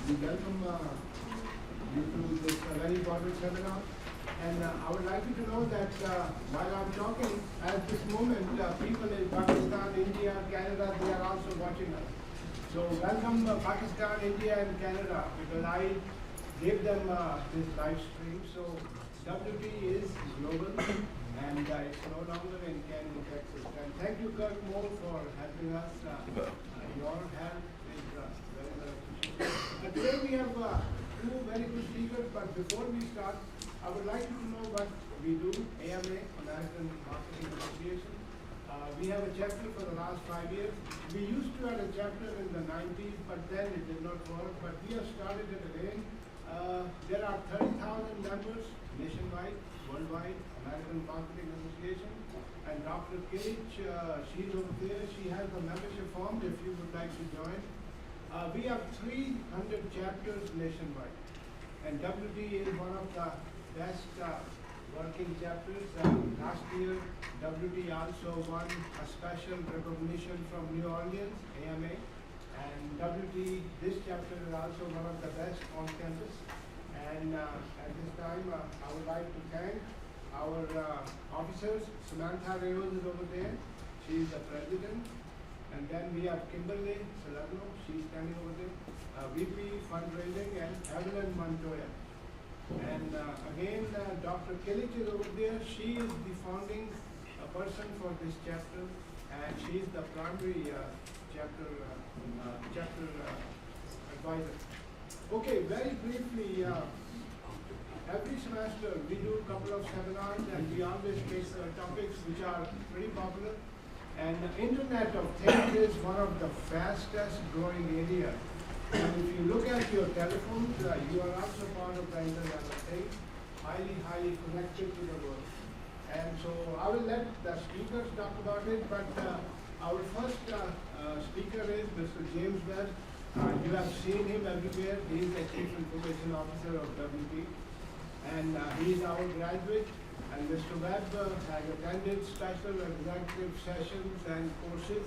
We welcome you to this very important seminar. And I would like you to know that while I'm talking, at this moment, people in Pakistan, India, Canada, they are also watching us. So welcome Pakistan, India, and Canada, because I gave them this live stream. So WT is global, and it's no longer in Canyon, Texas. And thank you, Kirk, for helping us. Your help is very, very appreciated. Today we have two very good speakers, but before we start, I would like you to know what we do, AMA, American Marketing Association. We have a chapter for the last 5 years. We used to have a chapter in the 90s, but then it did not work, but we have started it again. There are 30,000 members nationwide, worldwide, American Marketing Association. And Dr. Kirk, she's over there. She has the membership form if you would like to join. We have 300 chapters nationwide. And WT is one of the best working chapters. Last year, WT also won a special recognition from New Orleans, AMA. And WT, this chapter is also one of the best on campus. And at this time, I would like to thank our officers. Samantha Rayos is over there. She's the president. And then we have Kimberly Salerno. She's standing over there. VP Fundraising, and Evelyn Montoya. And again, Dr. Kilich is over there. She is the founding person for this chapter, and she is the primary chapter advisor. Okay, very briefly, every semester we do a couple of seminars, and we always take topics which are pretty popular. And the Internet of Things is one of the fastest growing areas. And if you look at your telephones, you are also part of the Internet of Things, highly, highly connected to the world. And so I will let the speakers talk about it, but our first speaker is Mr. James Webb. You have seen him everywhere. He is the Chief Information Officer of WT, and he is our graduate. And Mr. Webb has attended special executive sessions and courses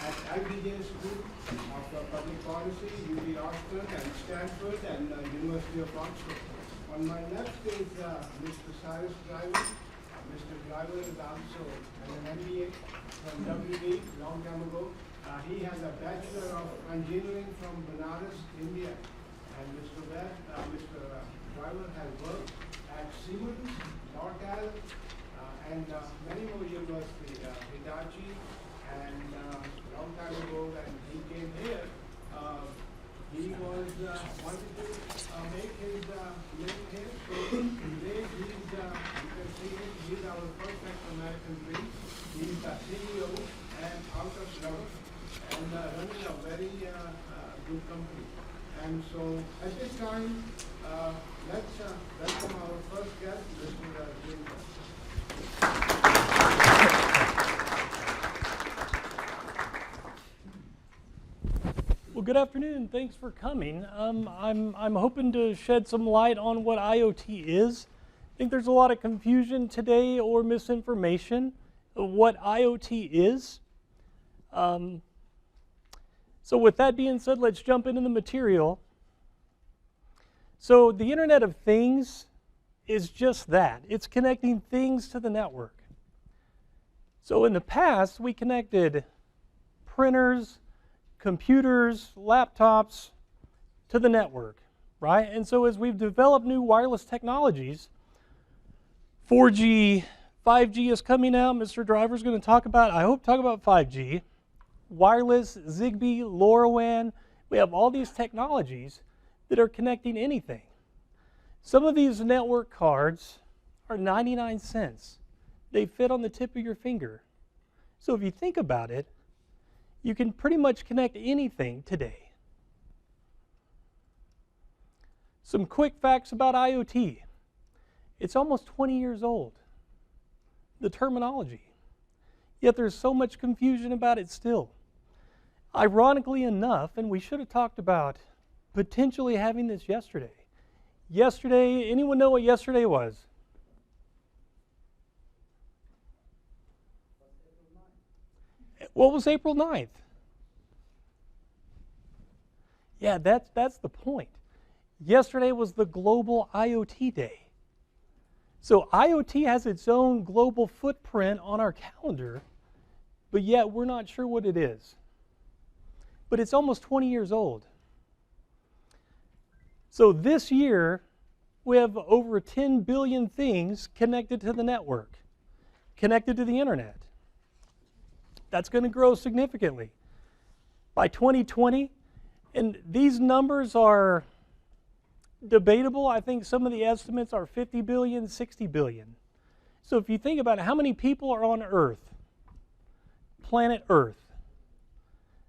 at LBJ School of Public Policy, UT Austin, and Stanford, and University of Oxford. On my left is Mr. Cyrus Driver. Mr. Driver is also an MBA from WT long time ago. He has a Bachelor of Engineering from Banaras, India. And Mr. Driver has worked at Siemens, Nortel, and many more universities, Hitachi, and long time ago when he came here, he was wanted to make his living here. So today he's, you can see him, he's our perfect American dream. He's the CEO and out of Lubbock and running a very good company. And so at this time, let's welcome our first guest, Mr. James. Well, good afternoon. Thanks for coming. I'm hoping to shed some light on what IoT is. I think there's a lot of confusion today or misinformation of what IoT is. So with that being said, let's jump into the material. So the Internet of Things is just that. It's connecting things to the network. So in the past, we connected printers, computers, laptops to the network, right? And so as we've developed new wireless technologies, 4G, 5G is coming out. Mr. Driver's going to talk about 5G, wireless, Zigbee, LoRaWAN. We have all these technologies that are connecting anything. Some of these network cards are 99 cents. They fit on the tip of your finger. So if you think about it, you can pretty much connect anything today. Some quick facts about IoT. It's almost 20 years old, the terminology. Yet there's so much confusion about it still. Ironically enough, and we should have talked about potentially having this yesterday. Yesterday, anyone know what yesterday was? What was April 9th? Yeah, that's the point. Yesterday was the global IoT day. So IoT has its own global footprint on our calendar, but yet we're not sure what it is. But it's almost 20 years old. So this year, we have over 10 billion things connected to the network, connected to the internet. That's going to grow significantly. By 2020, and these numbers are debatable. I think some of the estimates are 50 billion, 60 billion. So if you think about it, how many people are on Earth? Planet Earth.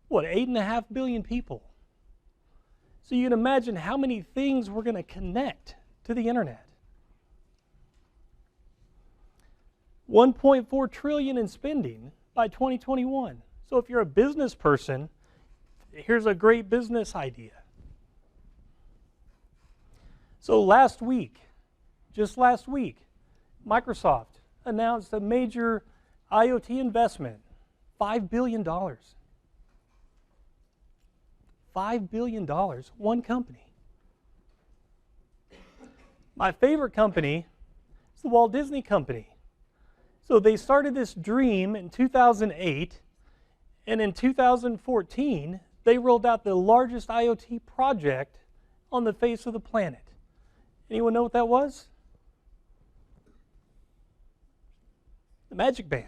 What, 8.5 billion people? So you can imagine how many things we're going to connect to the internet. 1.4 trillion in spending by 2021. So if you're a business person, here's a great business idea. So just last week, Microsoft announced a major IoT investment, $5 billion. $5 billion, one company. My favorite company is the Walt Disney Company. So they started this dream in 2008, and in 2014, they rolled out the largest IoT project on the face of the planet. Anyone know what that was? The Magic Band.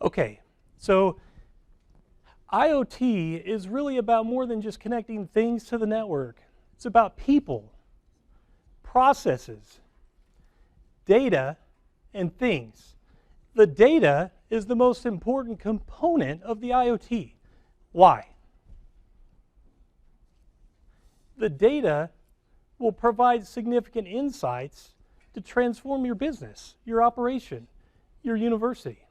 Okay, so IoT is really about more than just connecting things to the network. It's about people, processes, data, and things. The data is the most important component of the IoT. Why? The data will provide significant insights to transform your business, your operation, your university.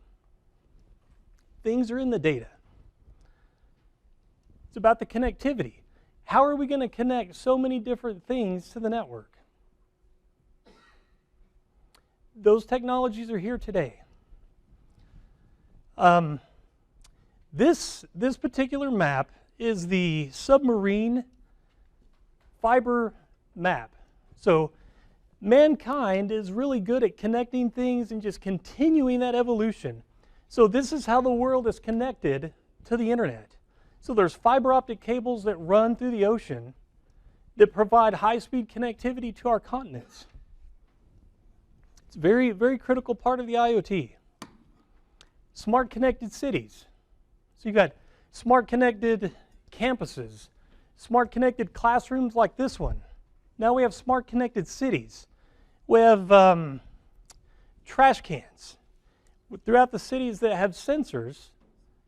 Things are in the data. It's about the connectivity. How are we going to connect so many different things to the network? Those technologies are here today. This particular map is the submarine fiber map. So mankind is really good at connecting things and just continuing that evolution. So this is how the world is connected to the internet. So there's fiber optic cables that run through the ocean that provide high-speed connectivity to our continents. It's a very, very critical part of the IoT. Smart connected cities. So you've got smart connected campuses, smart connected classrooms like this one. Now we have smart connected cities. We have trash cans throughout the cities that have sensors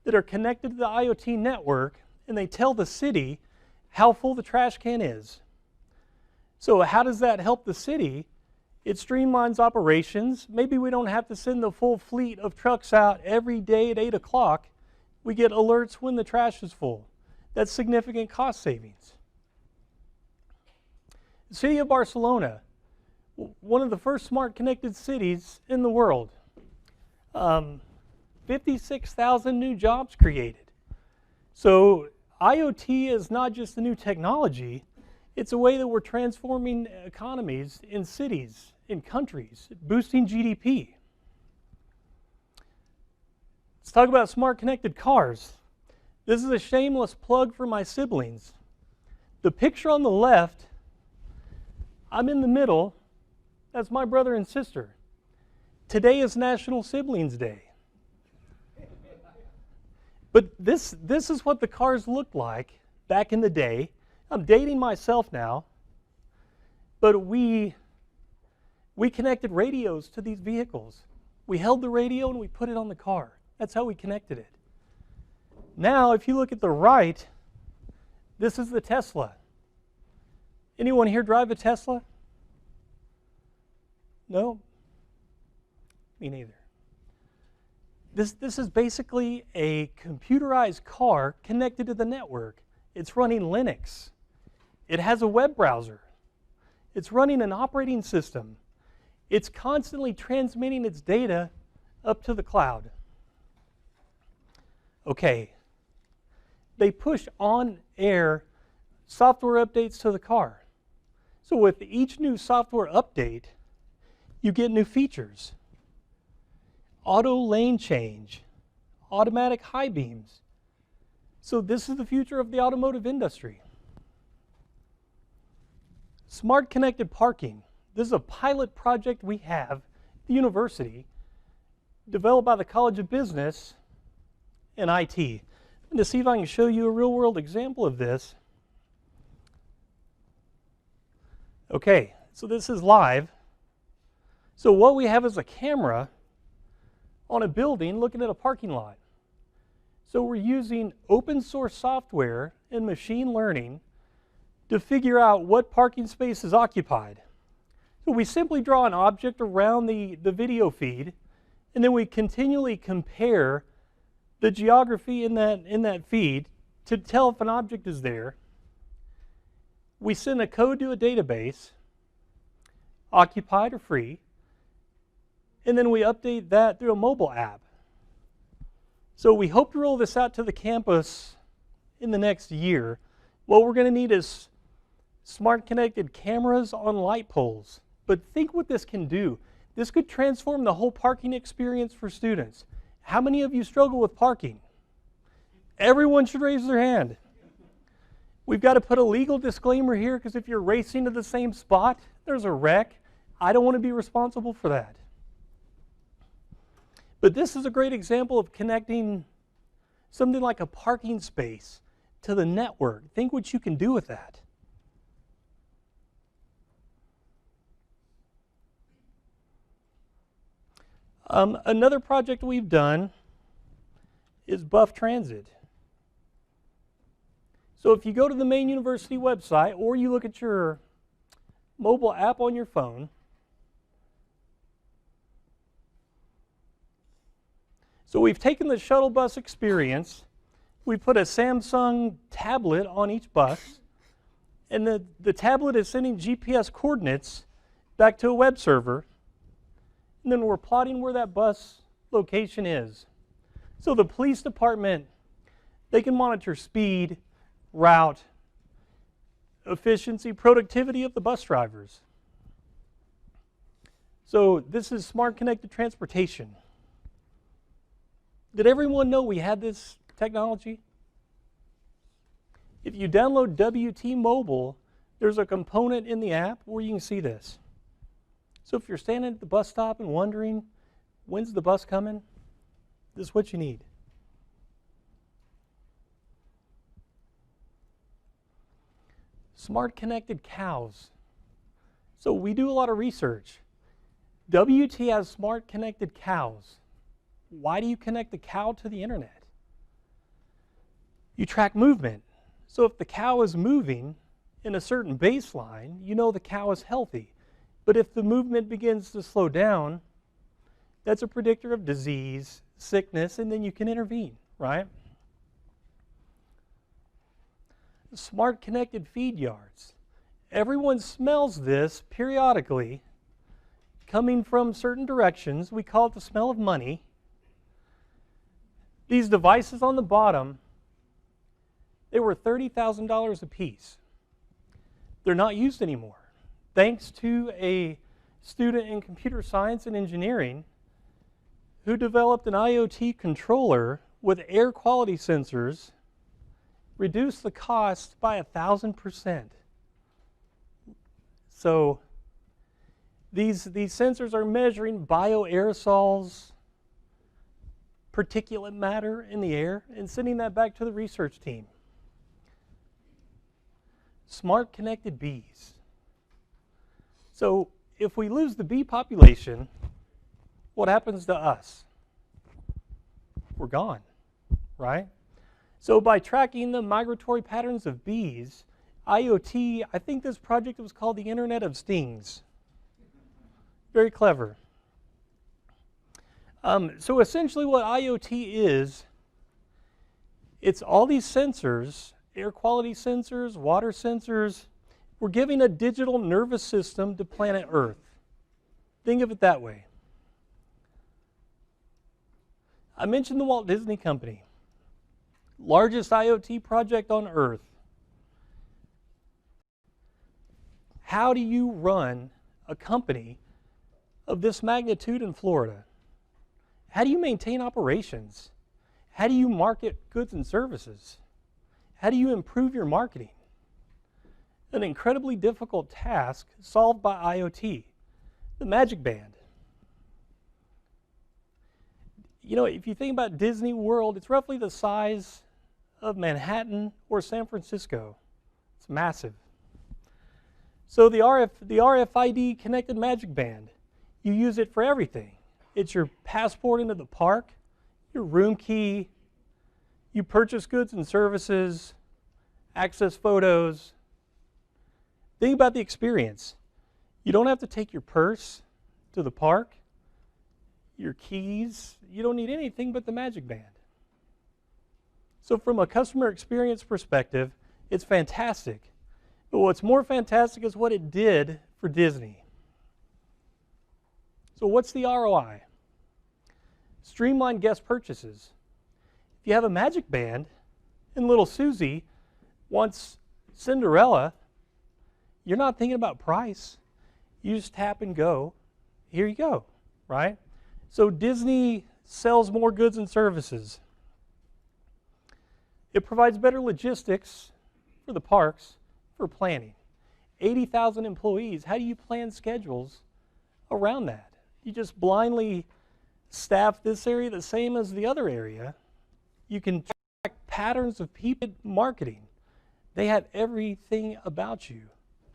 that are connected to the IoT network, and they tell the city how full the trash can is. So how does that help the city? It streamlines operations. Maybe we don't have to send the full fleet of trucks out every day at 8 o'clock. We get alerts when the trash is full. That's significant cost savings. The city of Barcelona, one of the first smart connected cities in the world. 56,000 new jobs created. So IoT is not just a new technology, it's a way that we're transforming economies in cities, in countries, boosting GDP. Let's talk about smart connected cars. This is a shameless plug for my siblings. The picture on the left, I'm in the middle, that's my brother and sister. Today is National Siblings Day. But this is what the cars looked like back in the day. I'm dating myself now, but we connected radios to these vehicles. We held the radio and we put it on the car. That's how we connected it. Now, if you look at the right, this is the Tesla. Anyone here drive a Tesla? No? Me neither. This is basically a computerized car connected to the network. It's running Linux. It has a web browser. It's running an operating system. It's constantly transmitting its data up to the cloud. Okay, they push on-air software updates to the car. So with each new software update, you get new features. Auto lane change, automatic high beams. So this is the future of the automotive industry. Smart connected parking. This is a pilot project we have at the university, developed by the College of Business and IT. And to see if I can show you a real-world example of this. Okay, so this is live. So what we have is a camera on a building looking at a parking lot. So we're using open source software and machine learning to figure out what parking space is occupied. So we simply draw an object around the video feed, and then we continually compare the geography in that feed to tell if an object is there. We send a code to a database, occupied or free, and then we update that through a mobile app. So we hope to roll this out to the campus in the next year. What we're going to need is smart connected cameras on light poles. But think what this can do. This could transform the whole parking experience for students. How many of you struggle with parking? Everyone should raise their hand. We've got to put a legal disclaimer here, because if you're racing to the same spot, there's a wreck. I don't want to be responsible for that. But this is a great example of connecting something like a parking space to the network. Think what you can do with that. Another project we've done is Buff Transit. So if you go to the main university website, or you look at your mobile app on your phone, so we've taken the shuttle bus experience, we put a Samsung tablet on each bus, and the tablet is sending GPS coordinates back to a web server, and then we're plotting where that bus location is. So the police department, they can monitor speed, route, efficiency, productivity of the bus drivers. So this is smart connected transportation. Did everyone know we had this technology? If you download WTAMU, there's a component in the app where you can see this. So if you're standing at the bus stop and wondering, when's the bus coming? This is what you need. Smart connected cows. So we do a lot of research. WT has smart connected cows. Why do you connect the cow to the internet? You track movement. So if the cow is moving in a certain baseline, you know the cow is healthy. But if the movement begins to slow down, that's a predictor of disease, sickness, and then you can intervene, right? Smart connected feed yards. Everyone smells this periodically coming from certain directions. We call it the smell of money. These devices on the bottom, they were $30,000 a piece. They're not used anymore. Thanks to a student in computer science and engineering who developed an IoT controller with air quality sensors, reduced the cost by 1,000%. So these sensors are measuring bioaerosols, particulate matter in the air, and sending that back to the research team. Smart connected bees. So if we lose the bee population, what happens to us? We're gone, right? So by tracking the migratory patterns of bees, IoT, I think this project was called the Internet of Stings. Very clever. So essentially what IoT is, it's all these sensors, air quality sensors, water sensors. We're giving a digital nervous system to planet Earth. Think of it that way. I mentioned the Walt Disney Company. largest IoT project on earth. How do you run a company of this magnitude in Florida? How do you maintain operations? How do you market goods and services? How do you improve your marketing? An incredibly difficult task solved by IoT, the Magic Band. You know, if you think about Disney World, it's roughly the size of Manhattan or San Francisco. It's massive. So the RFID connected Magic Band, you use it for everything. It's your passport into the park, your room key, you purchase goods and services, access photos. Think about the experience. You don't have to take your purse to the park, your keys. You don't need anything but the Magic Band. So from a customer experience perspective, it's fantastic. But what's more fantastic is what it did for Disney. So what's the ROI? Streamlined guest purchases. If you have a Magic Band and little Susie wants Cinderella, you're not thinking about price. You just tap and go. Here you go, right? So Disney sells more goods and services. It provides better logistics for the parks for planning. 80,000 employees. How do you plan schedules around that? You just blindly staff this area the same as the other area. You can track patterns of people marketing. They have everything about you.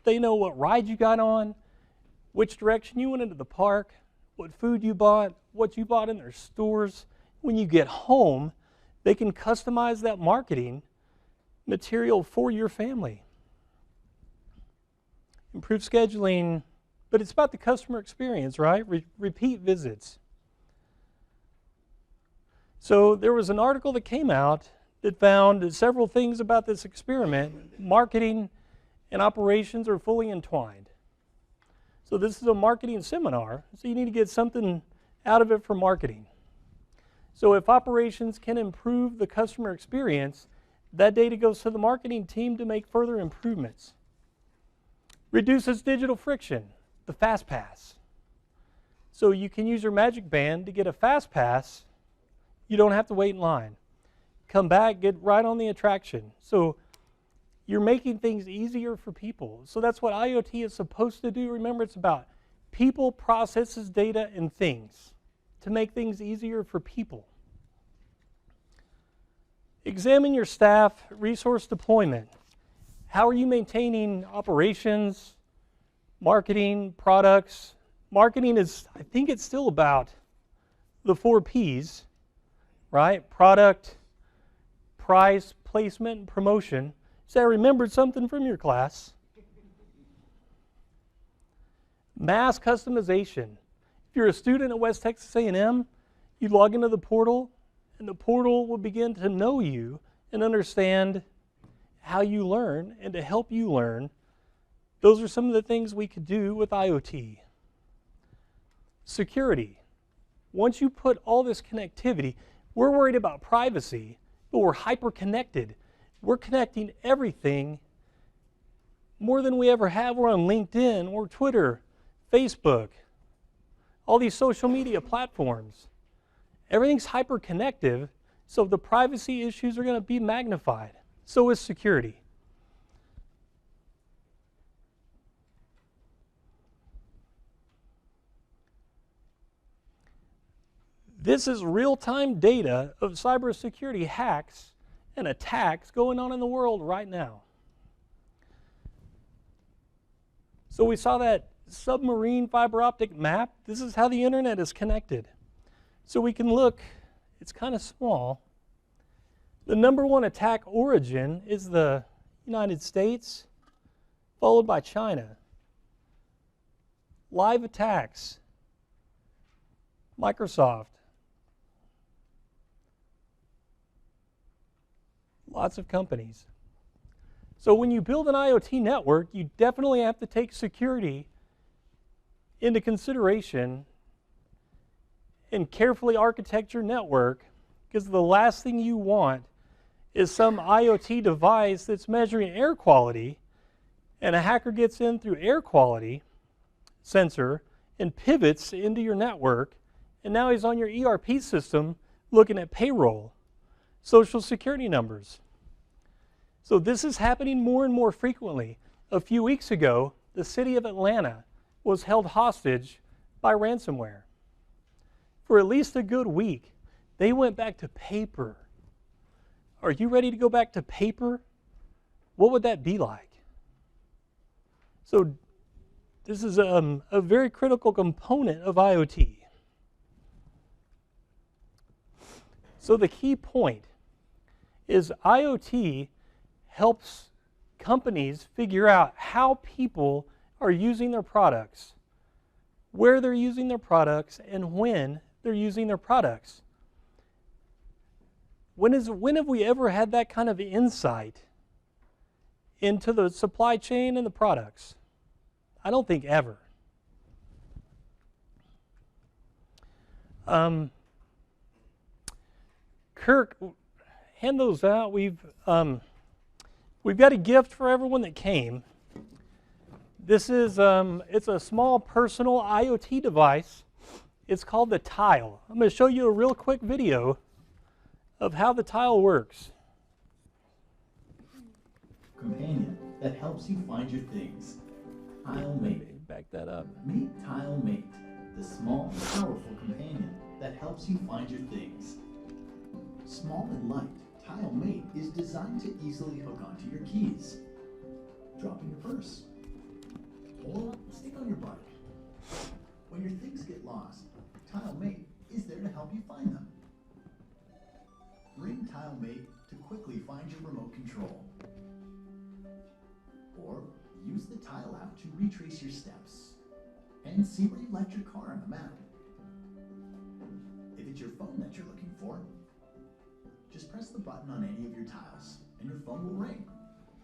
They know what ride you got on, which direction you went into the park, what food you bought, what you bought in their stores. When you get home, they can customize that marketing material for your family. Improve scheduling, but it's about the customer experience, right? Repeat visits. So there was an article that came out that found several things about this experiment. Marketing and operations are fully entwined. So this is a marketing seminar, so you need to get something out of it for marketing. So if operations can improve the customer experience, that data goes to the marketing team to make further improvements. Reduces digital friction, the Fast Pass. So you can use your Magic Band to get a Fast Pass. You don't have to wait in line. Come back, get right on the attraction. So you're making things easier for people. So that's what IoT is supposed to do. Remember, it's about people, processes, data, and things to make things easier for people. Examine your staff resource deployment. How are you maintaining operations, marketing, products? Marketing is, I think it's still about the 4 Ps, right? Product, price, placement, and promotion. So I remembered something from your class. Mass customization. If you're a student at West Texas A&M, you log into the portal, and the portal will begin to know you and understand how you learn and to help you learn. Those are some of the things we could do with IoT. Security. Once you put all this connectivity, we're worried about privacy, but we're hyper-connected. We're connecting everything more than we ever have. We're on LinkedIn or Twitter, Facebook, all these social media platforms. Everything's hyper-connective, so the privacy issues are going to be magnified. So is security. This is real-time data of cybersecurity hacks and attacks going on in the world right now. So we saw that submarine fiber optic map. This is how the internet is connected. So we can look, it's kind of small. The #1 attack origin is the United States, followed by China. Live attacks, Microsoft. Lots of companies. So when you build an IoT network, you definitely have to take security into consideration and carefully architect your network, because the last thing you want is some IoT device that's measuring air quality, and a hacker gets in through air quality sensor and pivots into your network, and now he's on your ERP system looking at payroll, social security numbers. So this is happening more and more frequently. A few weeks ago, the city of Atlanta was held hostage by ransomware. For at least a good week, they went back to paper. Are you ready to go back to paper? What would that be like? So this is a very critical component of IoT. So the key point is IoT helps companies figure out how people are using their products, where they're using their products, and when they're using their products. When have we ever had that kind of insight into the supply chain and the products? I don't think ever. Kirk, hand those out. We've got a gift for everyone that came. This is it's a small personal IoT device. It's called the Tile. I'm going to show you a real quick video of how the Tile works. Companion that helps you find your things. TileMate. Back that up. Meet TileMate, the small, powerful companion that helps you find your things. Small and light, TileMate is designed to easily hook onto your keys, drop in your purse, or stick on your bike. When your things get lost, TileMate is there to help you find them. Bring TileMate to quickly find your remote control. Or use the Tile app to retrace your steps and see where you left your car on the map. If it's your phone that you're looking for, just press the button on any of your tiles and your phone will ring,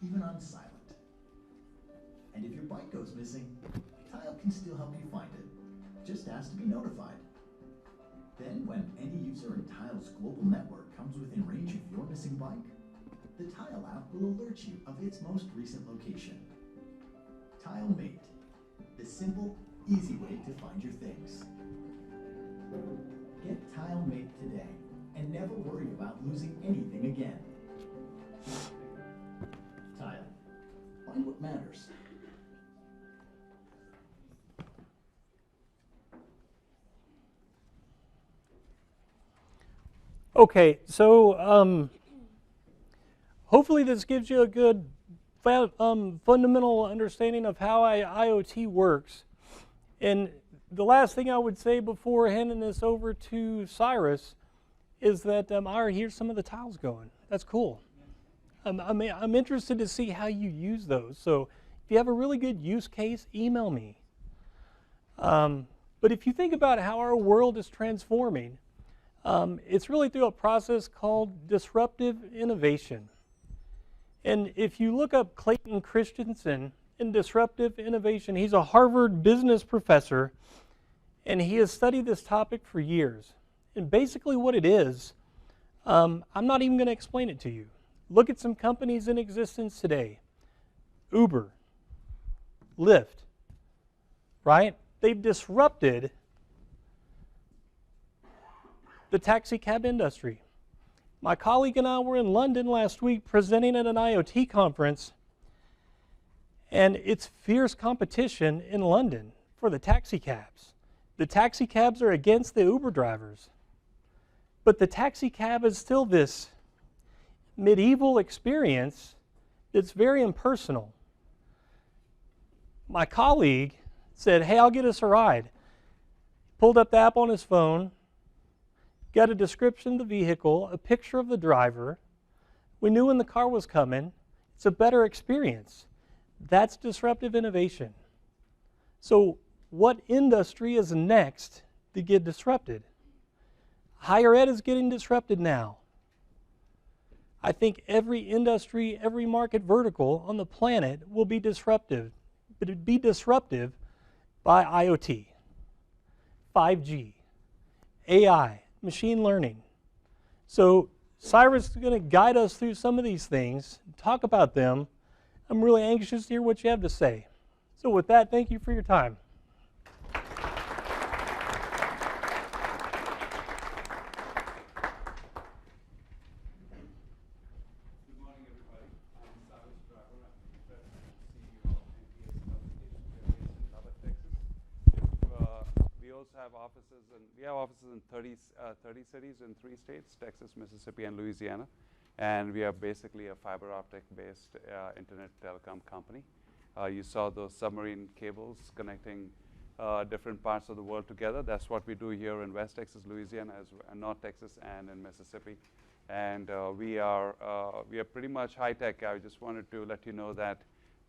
even on silent. And if your bike goes missing, Tile can still help you find it. Just ask to be notified. Then when any user in Tile's global network comes within range of your missing bike, the Tile app will alert you of its most recent location. TileMate, the simple, easy way to find your things. Get TileMate today and never worry about losing anything again. Tile, find what matters. Okay, so hopefully this gives you a good fundamental understanding of how IoT works. And the last thing I would say before handing this over to Cyrus is that here's some of the tiles going. That's cool. I'm interested to see how you use those. So if you have a really good use case, email me. But if you think about how our world is transforming, it's really through a process called disruptive innovation. And if you look up Clayton Christensen in disruptive innovation, he's a Harvard business professor, and he has studied this topic for years. And basically what it is, I'm not even going to explain it to you. Look at some companies in existence today. Uber, Lyft, right? They've disrupted the taxi cab industry. My colleague and I were in London last week presenting at an IoT conference, and it's fierce competition in London for the taxi cabs. The taxi cabs are against the Uber drivers, but the taxi cab is still this medieval experience that's very impersonal. My colleague said, "Hey, I'll get us a ride." Pulled up the app on his phone, got a description of the vehicle, a picture of the driver. We knew when the car was coming. It's a better experience. That's disruptive innovation. So what industry is next to get disrupted? Higher ed is getting disrupted now. I think every industry, every market vertical on the planet will be disruptive. But it'd be disruptive by IoT, 5G, AI, machine learning. So Cyrus is going to guide us through some of these things, talk about them. I'm really anxious to hear what you have to say. So with that, thank you for your time. We have offices in 30 cities in 3 states, Texas, Mississippi, and Louisiana. And we are basically a fiber optic based internet telecom company. You saw those submarine cables connecting different parts of the world together. That's what we do here in West Texas, Louisiana, North Texas, and in Mississippi. And we are pretty much high tech. I just wanted to let you know that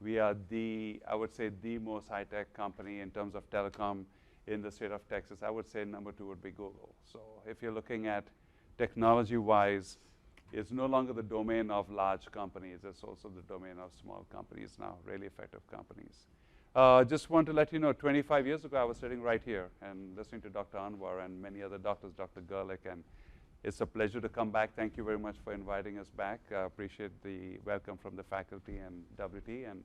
we are I would say the most high tech company in terms of telecom in the state of Texas. I would say number 2 would be Google. So if you're looking at technology-wise, it's no longer the domain of large companies. It's also the domain of small companies now, really effective companies. Just want to let you know, 25 years ago, I was sitting right here and listening to Dr. Anwar and many other doctors, Dr. Kirk, and it's a pleasure to come back. Thank you very much for inviting us back. I appreciate the welcome from the faculty and WT. And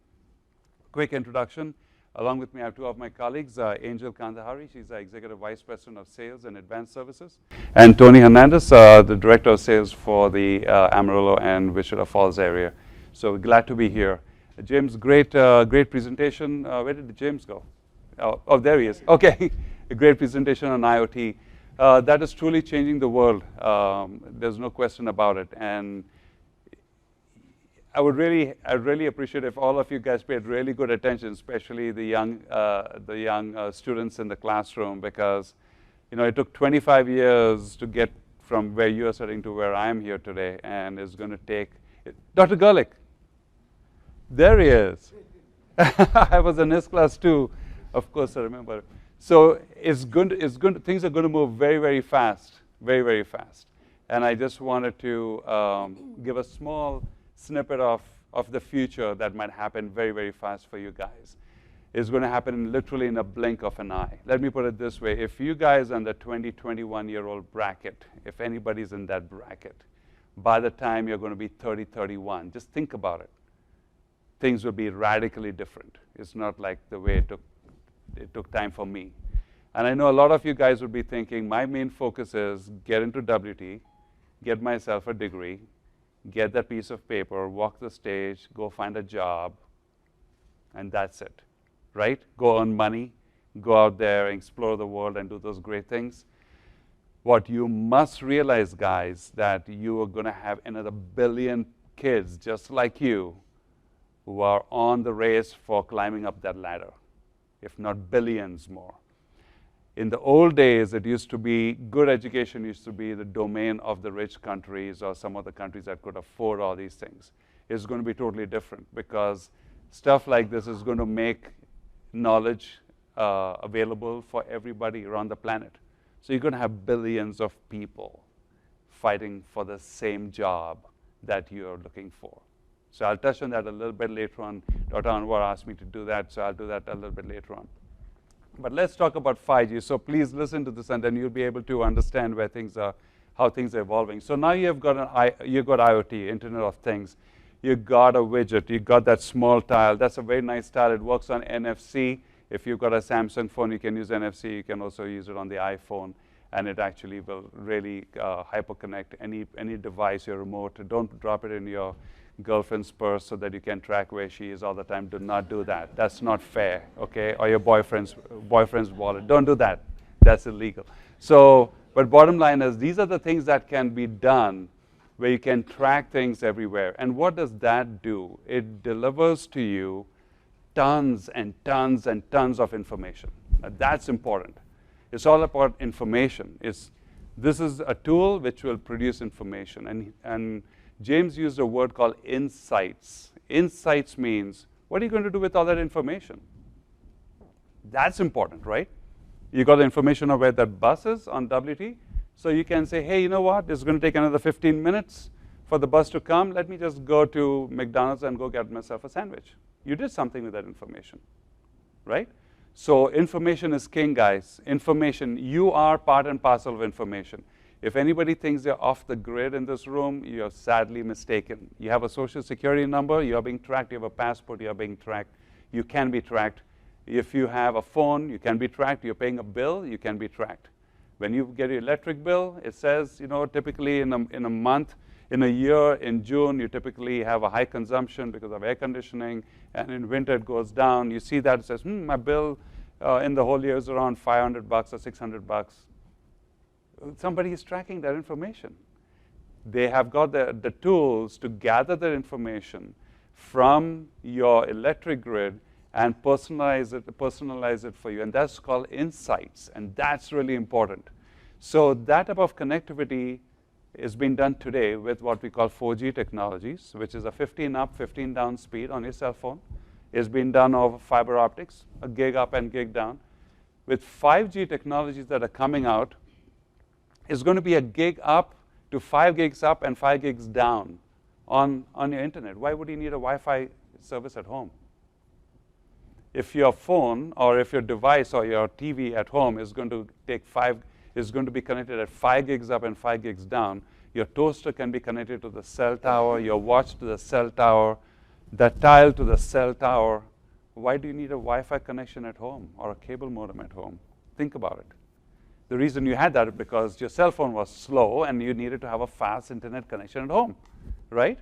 quick introduction. Along with me, I have 2 of my colleagues, Angel Kandahari, she's the Executive Vice President of Sales and Advanced Services, and Tony Hernandez, the Director of Sales for the Amarillo and Wichita Falls area. So glad to be here. James, great presentation. Where did James go? Oh, there he is. Okay, a great presentation on IoT. That is truly changing the world. There's no question about it. And I'd really appreciate if all of you guys paid really good attention, especially the young students in the classroom, because it took 25 years to get from where you are sitting to where I am here today, and it's going to take. Dr. Gerlich, there he is. I was in his class too, of course I remember. So things are going to move very, very fast, very, very fast. And I just wanted to give a small snippet of the future that might happen very, very fast for you guys. It's going to happen literally in a blink of an eye. Let me put it this way. If you guys are in the 20, 21-year-old bracket, if anybody's in that bracket, by the time you're going to be 30, 31, just think about it. Things will be radically different. It's not like the way it took time for me. And I know a lot of you guys would be thinking, my main focus is get into WT, get myself a degree, get that piece of paper, walk the stage, go find a job, and that's it, right? Go earn money, go out there, explore the world, and do those great things. What you must realize, guys, that you are going to have another billion kids just like you who are on the race for climbing up that ladder, if not billions more. In the old days, it used to be, good education used to be the domain of the rich countries or some of the countries that could afford all these things. It's going to be totally different because stuff like this is going to make knowledge available for everybody around the planet. So you're going to have billions of people fighting for the same job that you're looking for. So I'll touch on that a little bit later on. Dr. Anwar asked me to do that, so I'll do that a little bit later on. But let's talk about 5G. So please listen to this, and then you'll be able to understand where things are, how things are evolving. So now you've got IoT, Internet of Things. You got a widget. You got that small tile. That's a very nice tile. It works on NFC. If you've got a Samsung phone, you can use NFC. You can also use it on the iPhone, and it actually will really hyperconnect any device, your remote. Don't drop it in your girlfriend's purse so that you can track where she is all the time. Do not do that. That's not fair, okay? Or your boyfriend's wallet. Don't do that. That's illegal. So, but bottom line is, these are the things that can be done where you can track things everywhere. And what does that do? It delivers to you tons and tons and tons of information. Now, that's important. It's all about information. This is a tool which will produce information. And James used a word called insights. Insights means, what are you going to do with all that information? That's important, right? You got the information of where that bus is on WT. So you can say, hey, you know what? It's going to take another 15 minutes for the bus to come. Let me just go to McDonald's and go get myself a sandwich. You did something with that information, right? So information is king, guys. Information, you are part and parcel of information. If anybody thinks they're off the grid in this room, you're sadly mistaken. You have a social security number, you're being tracked. You have a passport, you're being tracked. You can be tracked. If you have a phone, you can be tracked. You're paying a bill, you can be tracked. When you get your electric bill, it says, typically in a month, in a year, in June, you typically have a high consumption because of air conditioning, and in winter it goes down. You see that, it says, my bill in the whole year is around $500 or $600. Somebody is tracking that information. They have got the tools to gather that information from your electric grid and personalize it for you. And that's called insights, and that's really important. So that type of connectivity is being done today with what we call 4G technologies, which is a 15 up, 15 down speed on your cell phone. It's being done over fiber optics, a gig up and gig down. With 5G technologies that are coming out, it's going to be a gig up to 5 gigs up and 5 gigs down on your internet. Why would you need a Wi-Fi service at home? If your phone or if your device or your TV at home is going to be connected at 5 gigs up and 5 gigs down, your toaster can be connected to the cell tower, your watch to the cell tower, the tile to the cell tower. Why do you need a Wi-Fi connection at home or a cable modem at home? Think about it. The reason you had that is because your cell phone was slow and you needed to have a fast internet connection at home, right?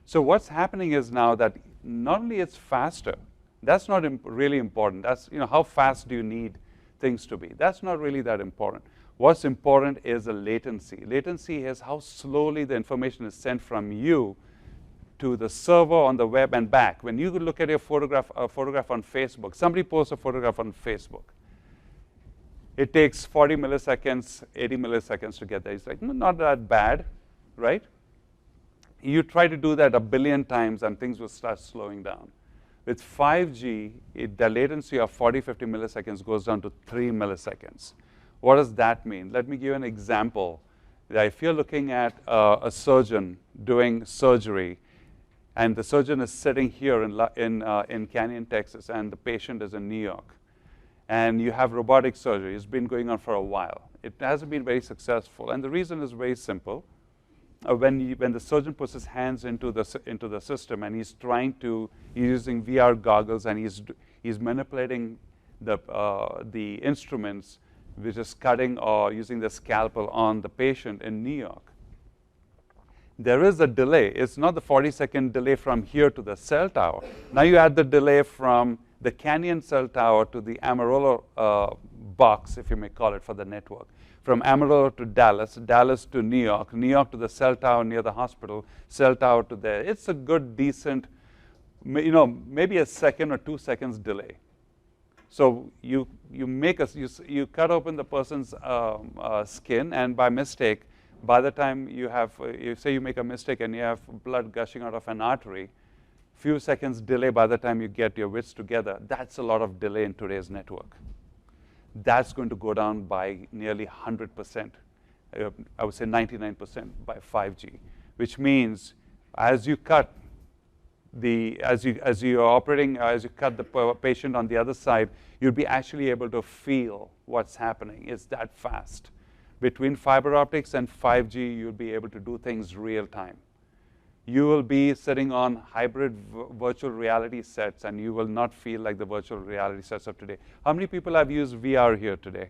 So what's happening is now that not only it's faster, that's not really important. That's, how fast do you need things to be? That's not really that important. What's important is the latency. Latency is how slowly the information is sent from you to the server on the web and back. When you look at a photograph on Facebook, somebody posts a photograph on Facebook. It takes 40 milliseconds, 80 milliseconds to get there. It's like, not that bad, right? You try to do that a billion times and things will start slowing down. With 5G, the latency of 40, 50 milliseconds goes down to 3 milliseconds. What does that mean? Let me give you an example. If you're looking at a surgeon doing surgery, and the surgeon is sitting here in Canyon, Texas, and the patient is in New York, and you have robotic surgery. It's been going on for a while. It hasn't been very successful, and the reason is very simple. When the surgeon puts his hands into the system and he's using VR goggles and he's manipulating the instruments, which is cutting or using the scalpel on the patient in New York. There is a delay. It's not the 40-second delay from here to the cell tower. Now you add the delay from the Canyon cell tower to the Amarillo box, if you may call it, for the network. From Amarillo to Dallas, Dallas to New York to the cell tower near the hospital, cell tower to there. It's a good, decent, maybe a second or 2 seconds delay. So you cut open the person's skin, and by mistake, by the time you make a mistake and you have blood gushing out of an artery, few seconds delay by the time you get your wits together, that's a lot of delay in today's network. That's going to go down by nearly 100%. I would say 99% by 5G, which means as you cut the patient on the other side, you'll be actually able to feel what's happening. It's that fast. Between fiber optics and 5G, you'll be able to do things real time. You will be sitting on hybrid virtual reality sets, and you will not feel like the virtual reality sets of today. How many people have used VR here today?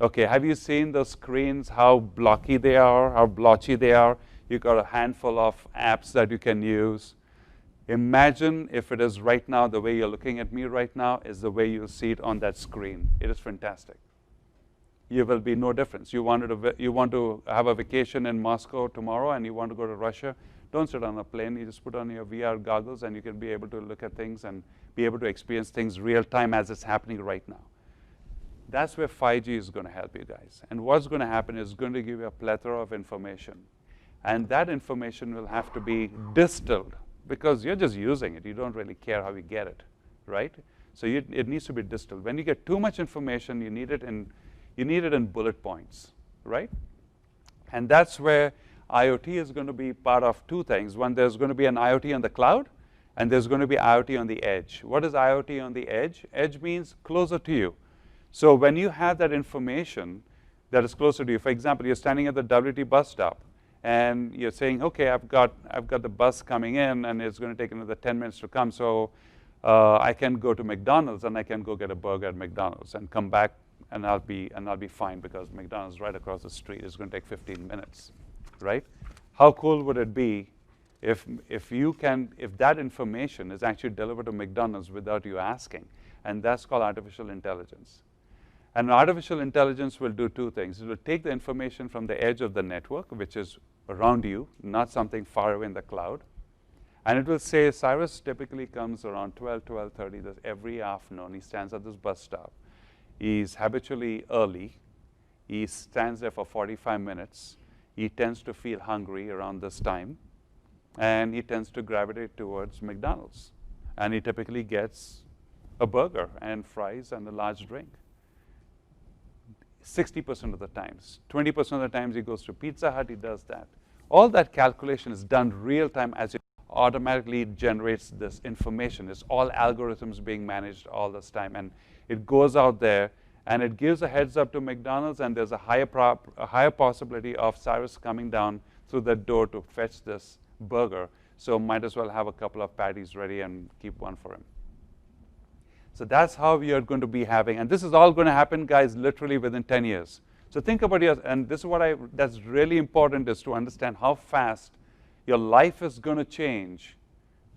Okay, have you seen the screens, how blocky they are, how blotchy they are? You've got a handful of apps that you can use. Imagine if it is right now, the way you're looking at me right now, is the way you'll see it on that screen. It is fantastic. You will be no difference. You want to have a vacation in Moscow tomorrow and you want to go to Russia, don't sit on a plane. You just put on your VR goggles and you can be able to look at things and be able to experience things real time as it's happening right now. That's where 5G is going to help you guys. And what's going to happen is going to give you a plethora of information. And that information will have to be distilled because you're just using it. You don't really care how you get it, right? So it needs to be distilled. When you get too much information, you need it in bullet points, right? And that's where IoT is going to be part of two things. One, there's going to be an IoT on the cloud, and there's going to be IoT on the edge. What is IoT on the edge? Edge means closer to you. So when you have that information, that is closer to you. For example, you're standing at the WT bus stop, and you're saying, okay, I've got the bus coming in, and it's going to take another 10 minutes to come, so I can go to McDonald's, and I can go get a burger at McDonald's and come back, and I'll be fine because McDonald's is right across the street. It's going to take 15 minutes, right? How cool would it be if that information is actually delivered to McDonald's without you asking? And that's called artificial intelligence. And artificial intelligence will do two things. It will take the information from the edge of the network, which is around you, not something far away in the cloud. And it will say, Cyrus typically comes around 12:30 every afternoon. He stands at this bus stop. He's habitually early. He stands there for 45 minutes. He tends to feel hungry around this time. And he tends to gravitate towards McDonald's. And he typically gets a burger and fries and a large drink. 60% of the times. 20% of the times he goes to Pizza Hut, he does that. All that calculation is done real time as it automatically generates this information. It's all algorithms being managed all this time. And it goes out there and it gives a heads up to McDonald's, and there's a higher possibility of Cyrus coming down through the door to fetch this burger. So might as well have a couple of patties ready and keep one for him. So that's how we are going to be having, and this is all going to happen, guys, literally within 10 years. So think about yours, and this is that's really important, is to understand how fast your life is going to change.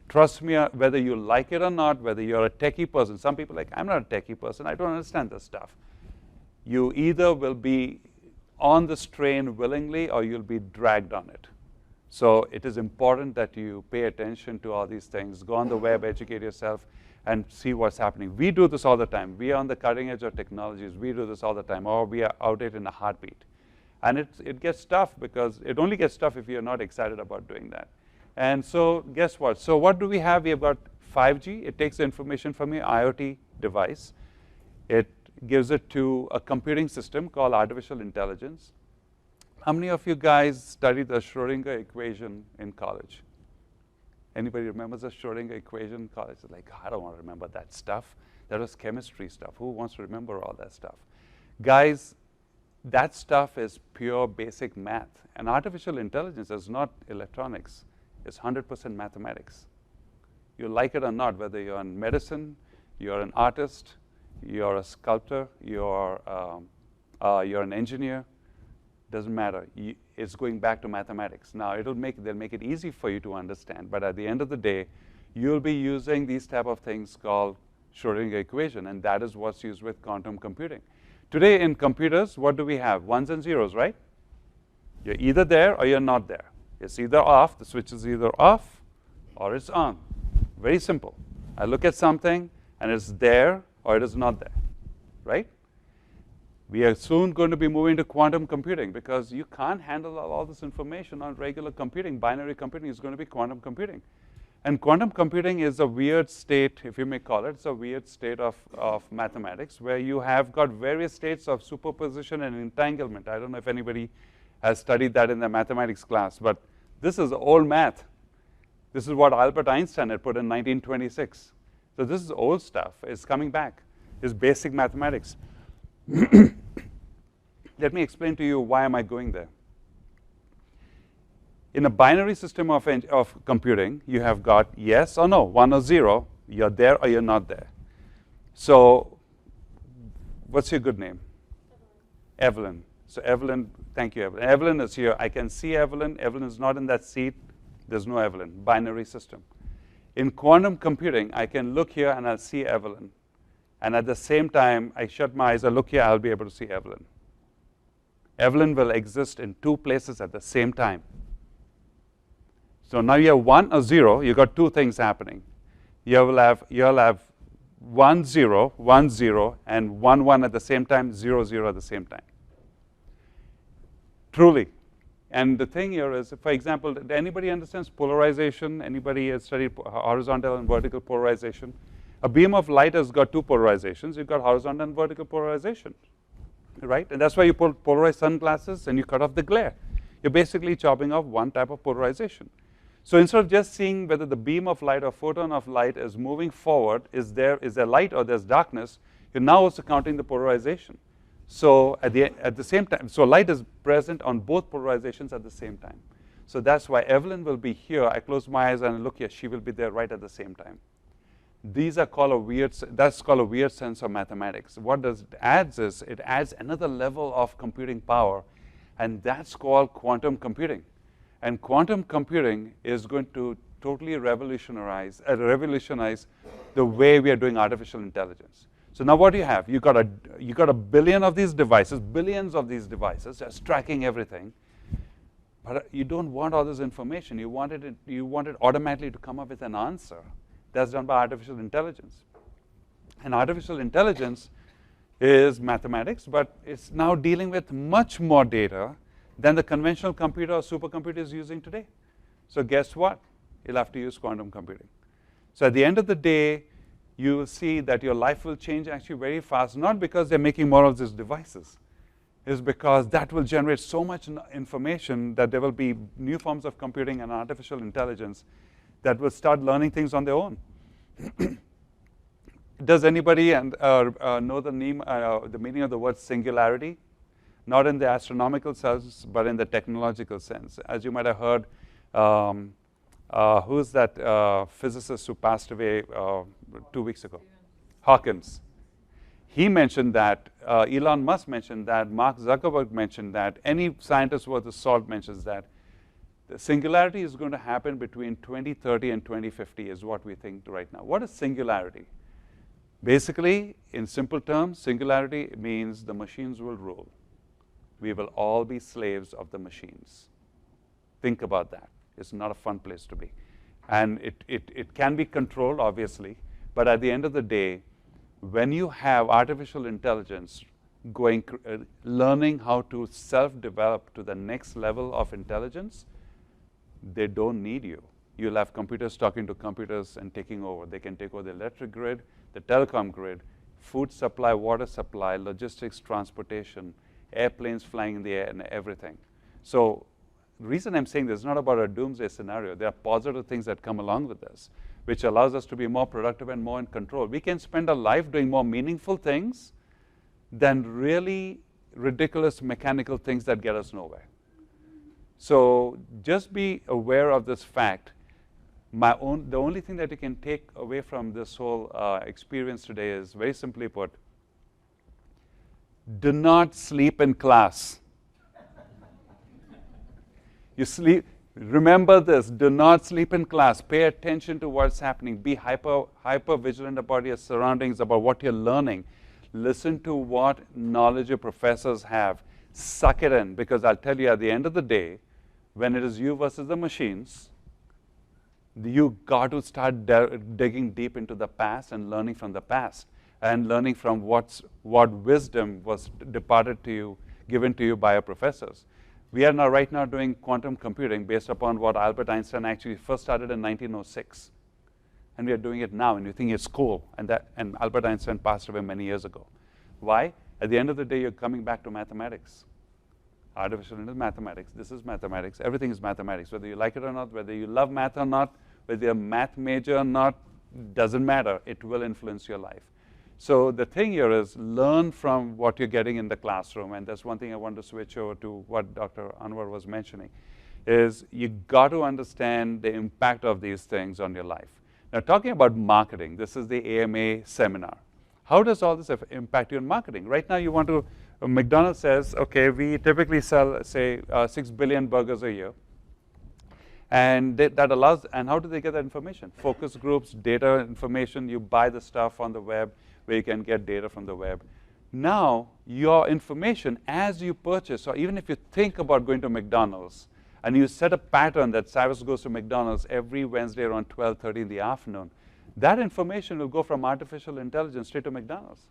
Trust me, whether you like it or not, whether you're a techie person. Some people are like, I'm not a techie person, I don't understand this stuff. You either will be on this train willingly or you'll be dragged on it. So it is important that you pay attention to all these things. Go on the web, educate yourself, and see what's happening. We do this all the time. We are on the cutting edge of technologies. We do this all the time, or we are outdated in a heartbeat. And it gets tough, because it only gets tough if you're not excited about doing that. And so guess what? So what do we have? We have got 5G. It takes the information from your IoT device. It gives it to a computing system called artificial intelligence. How many of you guys studied the Schrodinger equation in college? Anybody remembers the Schrodinger equation in college? It's like, I don't want to remember that stuff. That was chemistry stuff. Who wants to remember all that stuff? Guys, that stuff is pure basic math. And artificial intelligence is not electronics. It's 100% mathematics. You like it or not, whether you're in medicine, you're an artist, you're a sculptor, you're an engineer, doesn't matter. It's going back to mathematics. Now, they'll make it easy for you to understand, but at the end of the day, you'll be using these type of things called Schrodinger equation, and that is what's used with quantum computing. Today in computers, what do we have? Ones and zeros, right? You're either there or you're not there. It's either off, the switch is either off or it's on. Very simple. I look at something and it's there or it is not there, right? We are soon going to be moving to quantum computing, because you can't handle all this information on regular computing. Binary computing is going to be quantum computing. And quantum computing is a weird state, if you may call it. It's a weird state of mathematics where you have got various states of superposition and entanglement. I don't know if anybody has studied that in their mathematics class, but this is old math. This is what Albert Einstein had put in 1926. So this is old stuff. It's coming back. It's basic mathematics. Let me explain to you why am I going there. In a binary system of computing, you have got yes or no, 1 or 0. You're there or you're not there. So what's your good name? Evelyn. So Evelyn, thank you, Evelyn. Evelyn is here. I can see Evelyn. Evelyn is not in that seat. There's no Evelyn. Binary system. In quantum computing, I can look here and I'll see Evelyn. And at the same time, I shut my eyes, I look here, I'll be able to see Evelyn. Evelyn will exist in two places at the same time. So now you have 1 or 0, you've got two things happening. You'll have 1, 0, 1, 0, and 1, 1 at the same time, 0, 0 at the same time. Truly. And the thing here is, for example, anybody understands polarization? Anybody has studied horizontal and vertical polarization? A beam of light has got two polarizations. You've got horizontal and vertical polarization, right? And that's why you put polarized sunglasses and you cut off the glare. You're basically chopping off one type of polarization. So instead of just seeing whether the beam of light or photon of light is moving forward, is there light or there's darkness, you're now also counting the polarization. So at the same time, so light is present on both polarizations at the same time. So that's why Evelyn will be here. I close my eyes and look here. She will be there right at the same time. These are called a weird, that's called a weird sense of mathematics. What does it adds is, it adds another level of computing power, and that's called quantum computing. And quantum computing is going to totally revolutionize the way we are doing artificial intelligence. So now what do you have? You got a billion of these devices, billions of these devices, just tracking everything. But you don't want all this information. You want it automatically to come up with an answer. That's done by artificial intelligence. And artificial intelligence is mathematics, but it's now dealing with much more data than the conventional computer or supercomputer is using today. So guess what? You'll have to use quantum computing. So at the end of the day, you will see that your life will change actually very fast, not because they're making more of these devices. It's because that will generate so much information that there will be new forms of computing and artificial intelligence that will start learning things on their own. Does anybody know the meaning of the word singularity? Not in the astronomical sense, but in the technological sense. As you might have heard, who's that physicist who passed away 2 weeks ago? Hawkins. He mentioned that, Elon Musk mentioned that, Mark Zuckerberg mentioned that, any scientist worth of salt mentions that. The singularity is going to happen between 2030 and 2050 is what we think right now. What is singularity? Basically, in simple terms, singularity means the machines will rule. We will all be slaves of the machines. Think about that. It's not a fun place to be. And it can be controlled, obviously, but at the end of the day, when you have artificial intelligence learning how to self-develop to the next level of intelligence, they don't need you. You'll have computers talking to computers and taking over. They can take over the electric grid, the telecom grid, food supply, water supply, logistics, transportation, airplanes flying in the air, and everything. So the reason I'm saying this is not about a doomsday scenario. There are positive things that come along with this, which allows us to be more productive and more in control. We can spend our life doing more meaningful things than really ridiculous mechanical things that get us nowhere. So just be aware of this fact. The only thing that you can take away from this whole experience today is, very simply put, do not sleep in class. Remember this, do not sleep in class. Pay attention to what's happening. Be hyper vigilant about your surroundings, about what you're learning. Listen to what knowledge your professors have. Suck it in, because I'll tell you, at the end of the day, when it is you versus the machines, you got to start digging deep into the past and learning from the past, and learning from what wisdom was departed to you, given to you by your professors. We are now right now doing quantum computing based upon what Albert Einstein actually first started in 1906. And we are doing it now, and you think it's cool. And Albert Einstein passed away many years ago. Why? At the end of the day, you're coming back to mathematics. Artificial intelligence, mathematics. This is mathematics. Everything is mathematics. Whether you like it or not, whether you love math or not, whether you're a math major or not, doesn't matter. It will influence your life. So the thing here is, learn from what you're getting in the classroom. And that's one thing I want to switch over to what Dr. Anwar was mentioning, is you got to understand the impact of these things on your life. Now, talking about marketing, this is the AMA seminar. How does all this impact you in marketing? Right now, you want to, McDonald's says, okay, we typically sell, say, 6 billion burgers a year. And that allows, and how do they get that information? Focus groups, data information, you buy the stuff on the web where you can get data from the web. Now, your information, as you purchase, or even if you think about going to McDonald's, and you set a pattern that Cyrus goes to McDonald's every Wednesday around 12:30 in the afternoon, that information will go from artificial intelligence straight to McDonald's.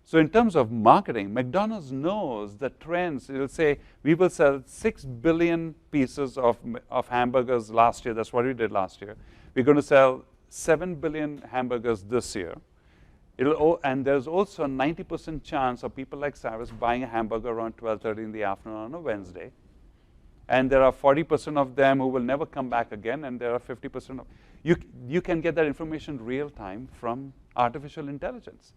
So in terms of marketing, McDonald's knows the trends. It will say, we will sell 6 billion pieces of hamburgers last year. That's what we did last year. We're going to sell 7 billion hamburgers this year. And there's also a 90% chance of people like Cyrus buying a hamburger around 12:30 in the afternoon on a Wednesday. And there are 40% of them who will never come back again, and there are 50% of you can get that information real time from artificial intelligence.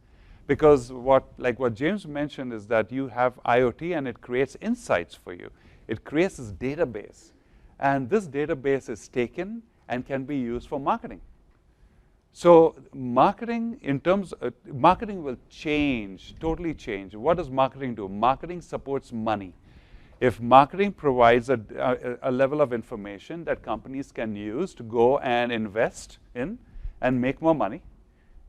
Because like what James mentioned is that you have IoT and it creates insights for you. It creates this database. And this database is taken and can be used for marketing. So marketing marketing will change, totally change. What does marketing do? Marketing supports money. If marketing provides a level of information that companies can use to go and invest in and make more money,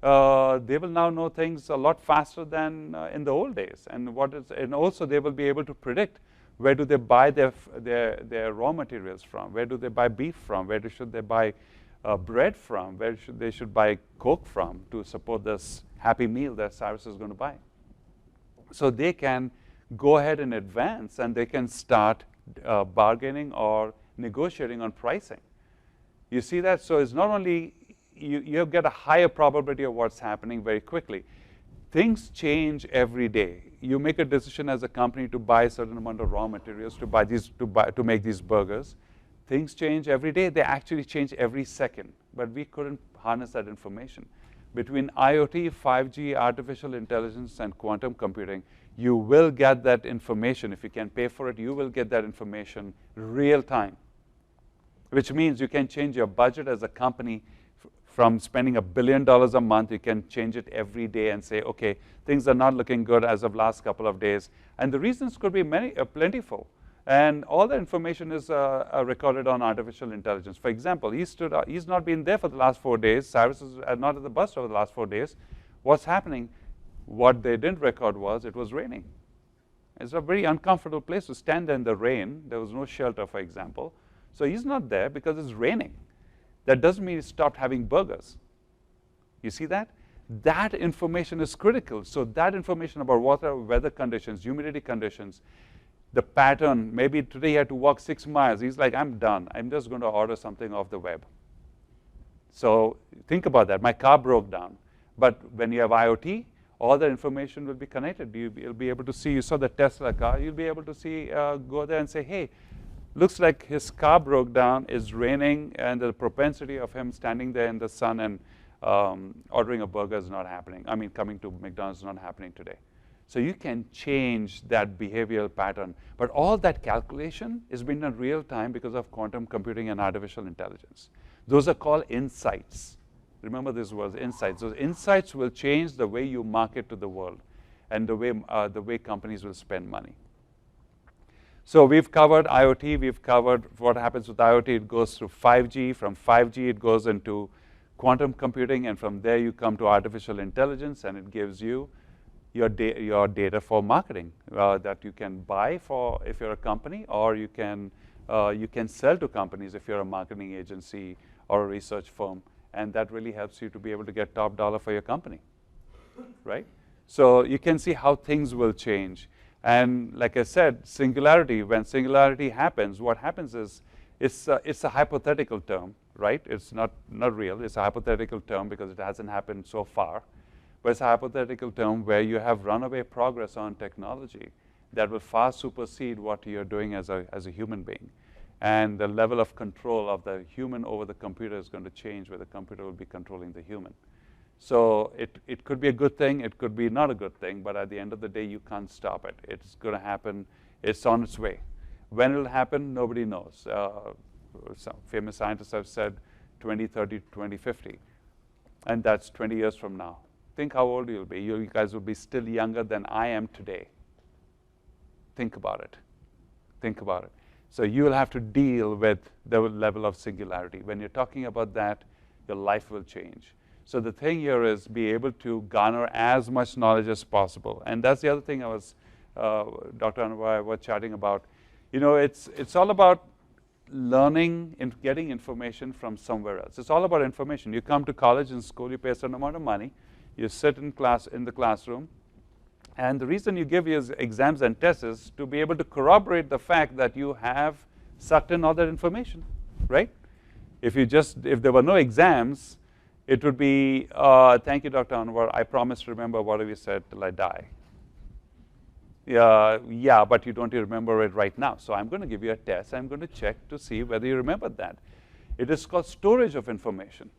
they will now know things a lot faster than in the old days. And also they will be able to predict where do they buy their raw materials from, where do they buy beef from, where should they buy bread from, where they should buy Coke from to support this happy meal that Cyrus is going to buy. So they can go ahead in advance and they can start bargaining or negotiating on pricing. You see that? So it's not only you get a higher probability of what's happening very quickly. Things change every day. You make a decision as a company to buy a certain amount of raw materials to make these burgers. Things change every day. They actually change every second. But we couldn't harness that information. Between IoT, 5G, artificial intelligence, and quantum computing, you will get that information. If you can pay for it, you will get that information real time, which means you can change your budget as a company from spending $1 billion a month. You can change it every day and say, okay, things are not looking good as of last couple of days. And the reasons could be plentiful. And all the information is recorded on artificial intelligence. For example, he's not been there for the last 4 days. Cyrus is not at the bus over the last 4 days. What's happening? What they didn't record was it was raining. It's a very uncomfortable place to stand in the rain. There was no shelter, for example. So he's not there because it's raining. That doesn't mean he stopped having burgers. You see that? That information is critical. So that information about weather conditions, humidity conditions, the pattern, maybe today he had to walk 6 miles. He's like, I'm done. I'm just going to order something off the web. So think about that. My car broke down. But when you have IoT, all the information will be connected. You'll be able to see, you saw the Tesla car, you'll be able to see, go there and say, hey, looks like his car broke down, it's raining, and the propensity of him standing there in the sun and ordering a burger is not happening. I mean, coming to McDonald's is not happening today. So you can change that behavioral pattern. But all that calculation is being done real time because of quantum computing and artificial intelligence. Those are called insights. Remember this was insights. Those insights will change the way you market to the world and the way companies will spend money. So we've covered IoT. We've covered what happens with IoT. It goes through 5G. From 5G, it goes into quantum computing. And from there, you come to artificial intelligence. And it gives you your data for marketing that you can buy for if you're a company, or you can sell to companies if you're a marketing agency or a research firm. And that really helps you to be able to get top dollar for your company, right? So you can see how things will change. And like I said, singularity, when singularity happens, what happens is it's a hypothetical term, right? It's not real. It's a hypothetical term because it hasn't happened so far. But it's a hypothetical term where you have runaway progress on technology that will far supersede what you're doing as a human being. And the level of control of the human over the computer is going to change, where the computer will be controlling the human. So it could be a good thing, it could be not a good thing, but at the end of the day, you can't stop it. It's going to happen. It's on its way. When it will happen, nobody knows. Some famous scientists have said 2030 to 2050, and that's 20 years from now. Think how old you'll be. You guys will be still younger than I am today. Think about it. Think about it. So you'll have to deal with the level of singularity. When you're talking about that, your life will change. So the thing here is be able to garner as much knowledge as possible. And that's the other thing I was, Dr. Anwar was chatting about. You know, it's all about learning and getting information from somewhere else. It's all about information. You come to college and school, you pay a certain amount of money, you sit in the classroom, and the reason you give your exams and tests is to be able to corroborate the fact that you have sucked in all that information, right? If there were no exams, it would be, thank you, Dr. Anwar, I promise to remember whatever you said till I die. Yeah, but you don't remember it right now. So I'm going to give you a test. I'm going to check to see whether you remembered that. It is called storage of information.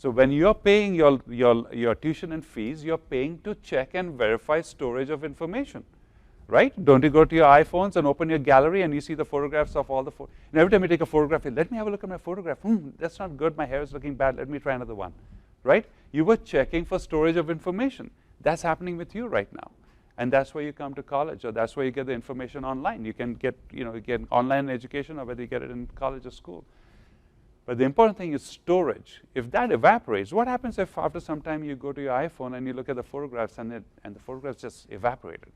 So when you're paying your tuition and fees, you're paying to check and verify storage of information, right? Don't you go to your iPhones and open your gallery and you see the photographs of all the and every time you take a photograph, let me have a look at my photograph. That's not good. My hair is looking bad. Let me try another one, right? You were checking for storage of information. That's happening with you right now. And that's where you come to college, or that's where you get the information online. You can get, you get online education, or whether you get it in college or school. But the important thing is storage. If that evaporates, what happens if after some time you go to your iPhone and you look at the photographs and the photographs just evaporated?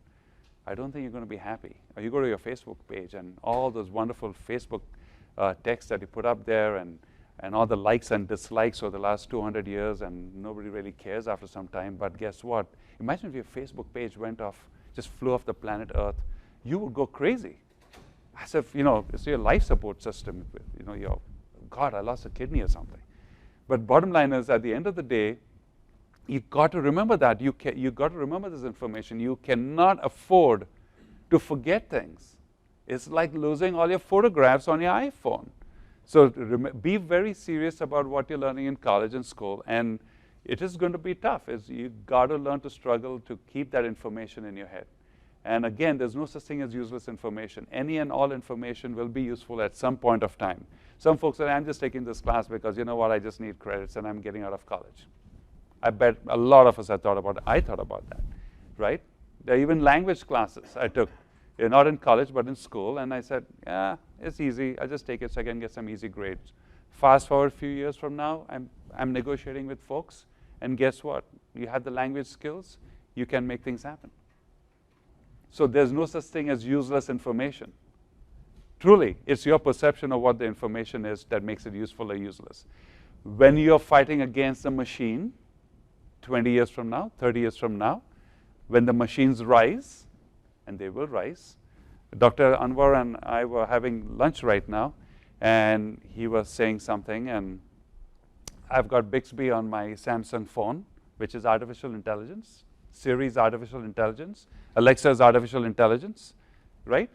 I don't think you're going to be happy. Or you go to your Facebook page and all those wonderful Facebook texts that you put up there and all the likes and dislikes over the last 200 years, and nobody really cares after some time. But guess what? Imagine if your Facebook page went off, just flew off the planet Earth. You would go crazy. As if, it's your life support system. Your, God, I lost a kidney or something. But bottom line is, at the end of the day, you've got to remember that. You've got to remember this information. You cannot afford to forget things. It's like losing all your photographs on your iPhone. So be very serious about what you're learning in college and school. And it is going to be tough. You've got to learn to struggle to keep that information in your head. And again, there's no such thing as useless information. Any and all information will be useful at some point of time. Some folks say, I'm just taking this class because, you know what, I just need credits and I'm getting out of college. I bet a lot of us have thought about it. I thought about that, right? There are even language classes I took, not in college, but in school. And I said, yeah, it's easy. I'll just take it so I can get some easy grades. Fast forward a few years from now, I'm negotiating with folks. And guess what? You have the language skills, you can make things happen. So there's no such thing as useless information. Truly, it's your perception of what the information is that makes it useful or useless. When you're fighting against a machine, 20 years from now, 30 years from now, when the machines rise, and they will rise. Dr. Anwar and I were having lunch right now, and he was saying something, and I've got Bixby on my Samsung phone, which is artificial intelligence. Siri is artificial intelligence. Alexa is artificial intelligence, right?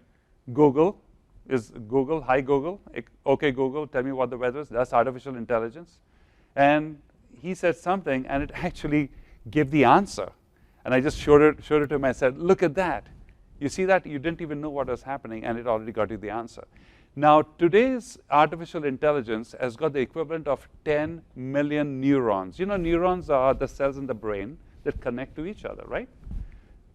Google is Google. Hi, Google. Okay, Google, tell me what the weather is. That's artificial intelligence. And he said something, and it actually gave the answer. And I just showed it to him. I said, look at that. You see that? You didn't even know what was happening, and it already got you the answer. Now, today's artificial intelligence has got the equivalent of 10 million neurons. You know, neurons are the cells in the brain that connect to each other, right?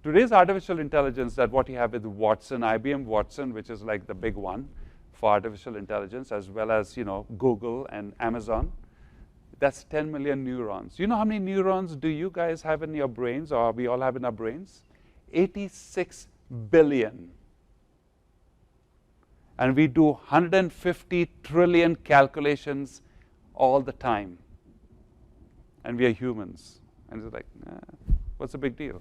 Today's artificial intelligence, that what you have with Watson, IBM Watson, which is like the big one for artificial intelligence, as well as, Google and Amazon, that's 10 million neurons. You know how many neurons do you guys have in your brains, or we all have in our brains? 86 billion. And we do 150 trillion calculations all the time. And we are humans. And it's like, what's the big deal?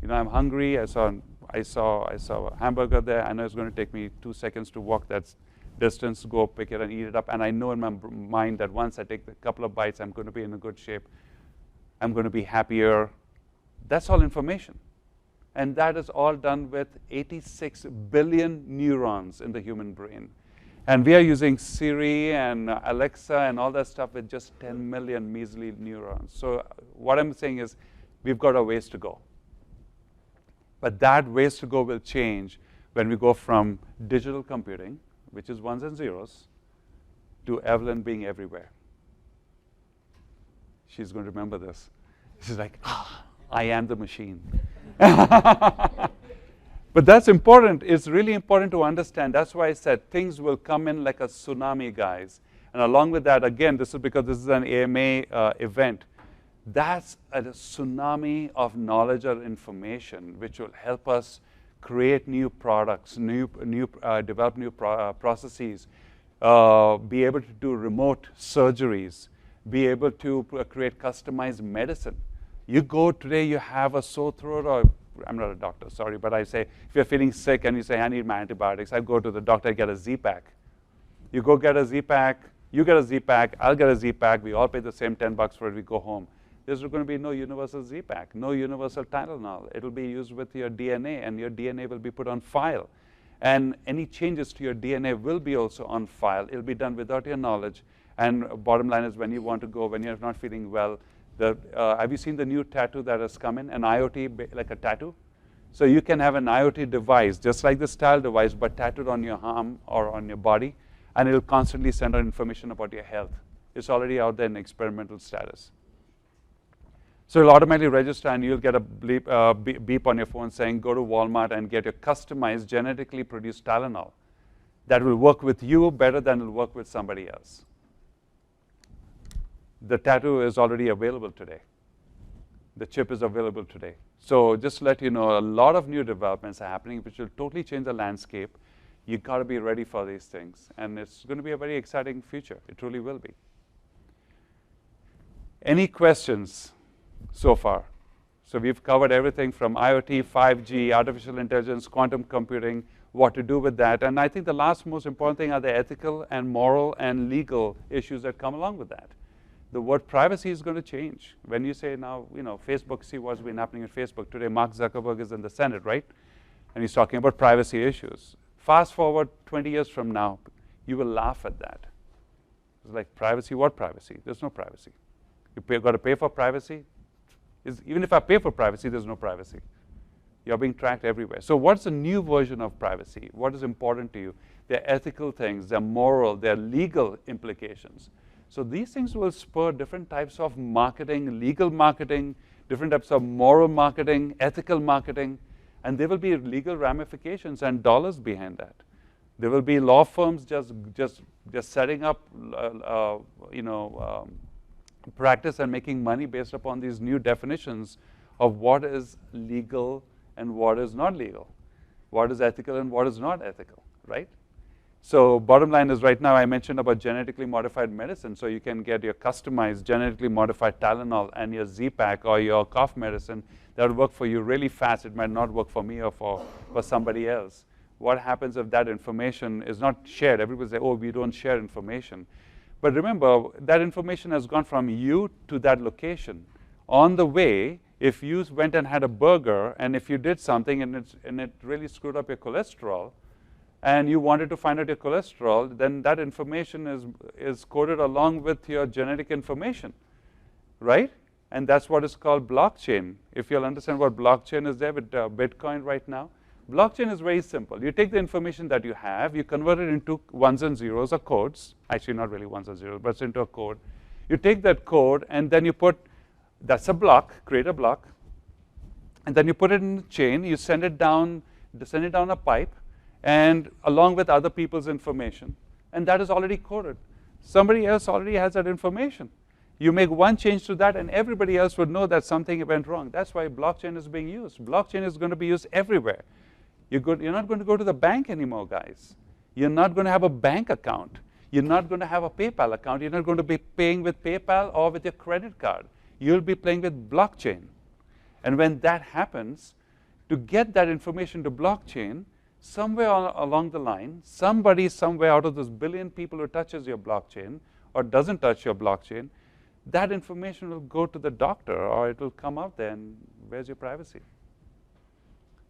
I'm hungry. I saw a hamburger there. I know it's going to take me 2 seconds to walk that distance, go pick it and eat it up. And I know in my mind that once I take a couple of bites, I'm going to be in a good shape. I'm going to be happier. That's all information. And that is all done with 86 billion neurons in the human brain. And we are using Siri and Alexa and all that stuff with just 10 million measly neurons. So what I'm saying is we've got a ways to go. But that ways to go will change when we go from digital computing, which is ones and zeros, to Evelyn being everywhere. She's going to remember this. She's like, I am the machine. But that's important. It's really important to understand. That's why I said things will come in like a tsunami, guys. And along with that, again, this is because this is an AMA event. That's a tsunami of knowledge or information which will help us create new products, develop new processes, be able to do remote surgeries, be able to create customized medicine. You go today, you have a sore throat, or I'm not a doctor, sorry, but I say, if you're feeling sick and you say, I need my antibiotics, I go to the doctor, I get a Z-Pack. You go get a Z-Pack, you get a Z-Pack, I'll get a Z-Pack, we all pay the same $10 for it, we go home. There's going to be no universal Z-Pack, no universal Tylenol. It'll be used with your DNA, and your DNA will be put on file. And any changes to your DNA will be also on file. It'll be done without your knowledge, And bottom line is when you want to go, when you're not feeling well, have you seen the new tattoo that has come in, an IoT, like a tattoo? So you can have an IoT device, just like the style device, but tattooed on your arm or on your body, and it'll constantly send out information about your health. It's already out there in experimental status. So it'll automatically register, and you'll get a beep on your phone saying, go to Walmart and get your customized, genetically produced Tylenol. That will work with you better than it'll work with somebody else. The tattoo is already available today. The chip is available today. So just to let you know, a lot of new developments are happening which will totally change the landscape. You've got to be ready for these things. And it's going to be a very exciting future. It truly will be. Any questions so far? So we've covered everything from IoT, 5G, artificial intelligence, quantum computing, what to do with that. And I think the last most important thing are the ethical and moral and legal issues that come along with that. The word privacy is going to change. When you say now, Facebook, see what's been happening at Facebook. Today, Mark Zuckerberg is in the Senate, right? And he's talking about privacy issues. Fast forward 20 years from now, you will laugh at that. It's like, privacy, what privacy? There's no privacy. You've got to pay for privacy. Even if I pay for privacy, there's no privacy. You're being tracked everywhere. So what's the new version of privacy? What is important to you? There are ethical things, there are moral, there are legal implications. So these things will spur different types of marketing, legal marketing, different types of moral marketing, ethical marketing, and there will be legal ramifications and dollars behind that. There will be law firms just setting up, practice and making money based upon these new definitions of what is legal and what is not legal, what is ethical and what is not ethical, right? So bottom line is right now I mentioned about genetically modified medicine, so you can get your customized genetically modified Tylenol and your Z-Pak or your cough medicine that will work for you really fast. It might not work for me or for somebody else. What happens if that information is not shared? Everybody says, oh, we don't share information. But remember, that information has gone from you to that location. On the way, if you went and had a burger, and if you did something and it really screwed up your cholesterol, and you wanted to find out your cholesterol, then that information is coded along with your genetic information, right? And that's what is called blockchain. If you'll understand what blockchain is there with Bitcoin right now, blockchain is very simple. You take the information that you have, you convert it into ones and zeros or codes. Actually, not really ones and zeros, but it's into a code. You take that code, and then you put, that's a block, create a block, and then you put it in a chain, you send it down a pipe, and along with other people's information, and that is already coded. Somebody else already has that information. You make one change to that, and everybody else would know that something went wrong. That's why blockchain is being used. Blockchain is going to be used everywhere. You're not going to go to the bank anymore, guys. You're not going to have a bank account. You're not going to have a PayPal account. You're not going to be paying with PayPal or with your credit card. You'll be playing with blockchain. And when that happens, to get that information to blockchain, somewhere along the line, somebody somewhere out of those billion people who touches your blockchain or doesn't touch your blockchain, that information will go to the doctor, or it will come out there, and where's your privacy?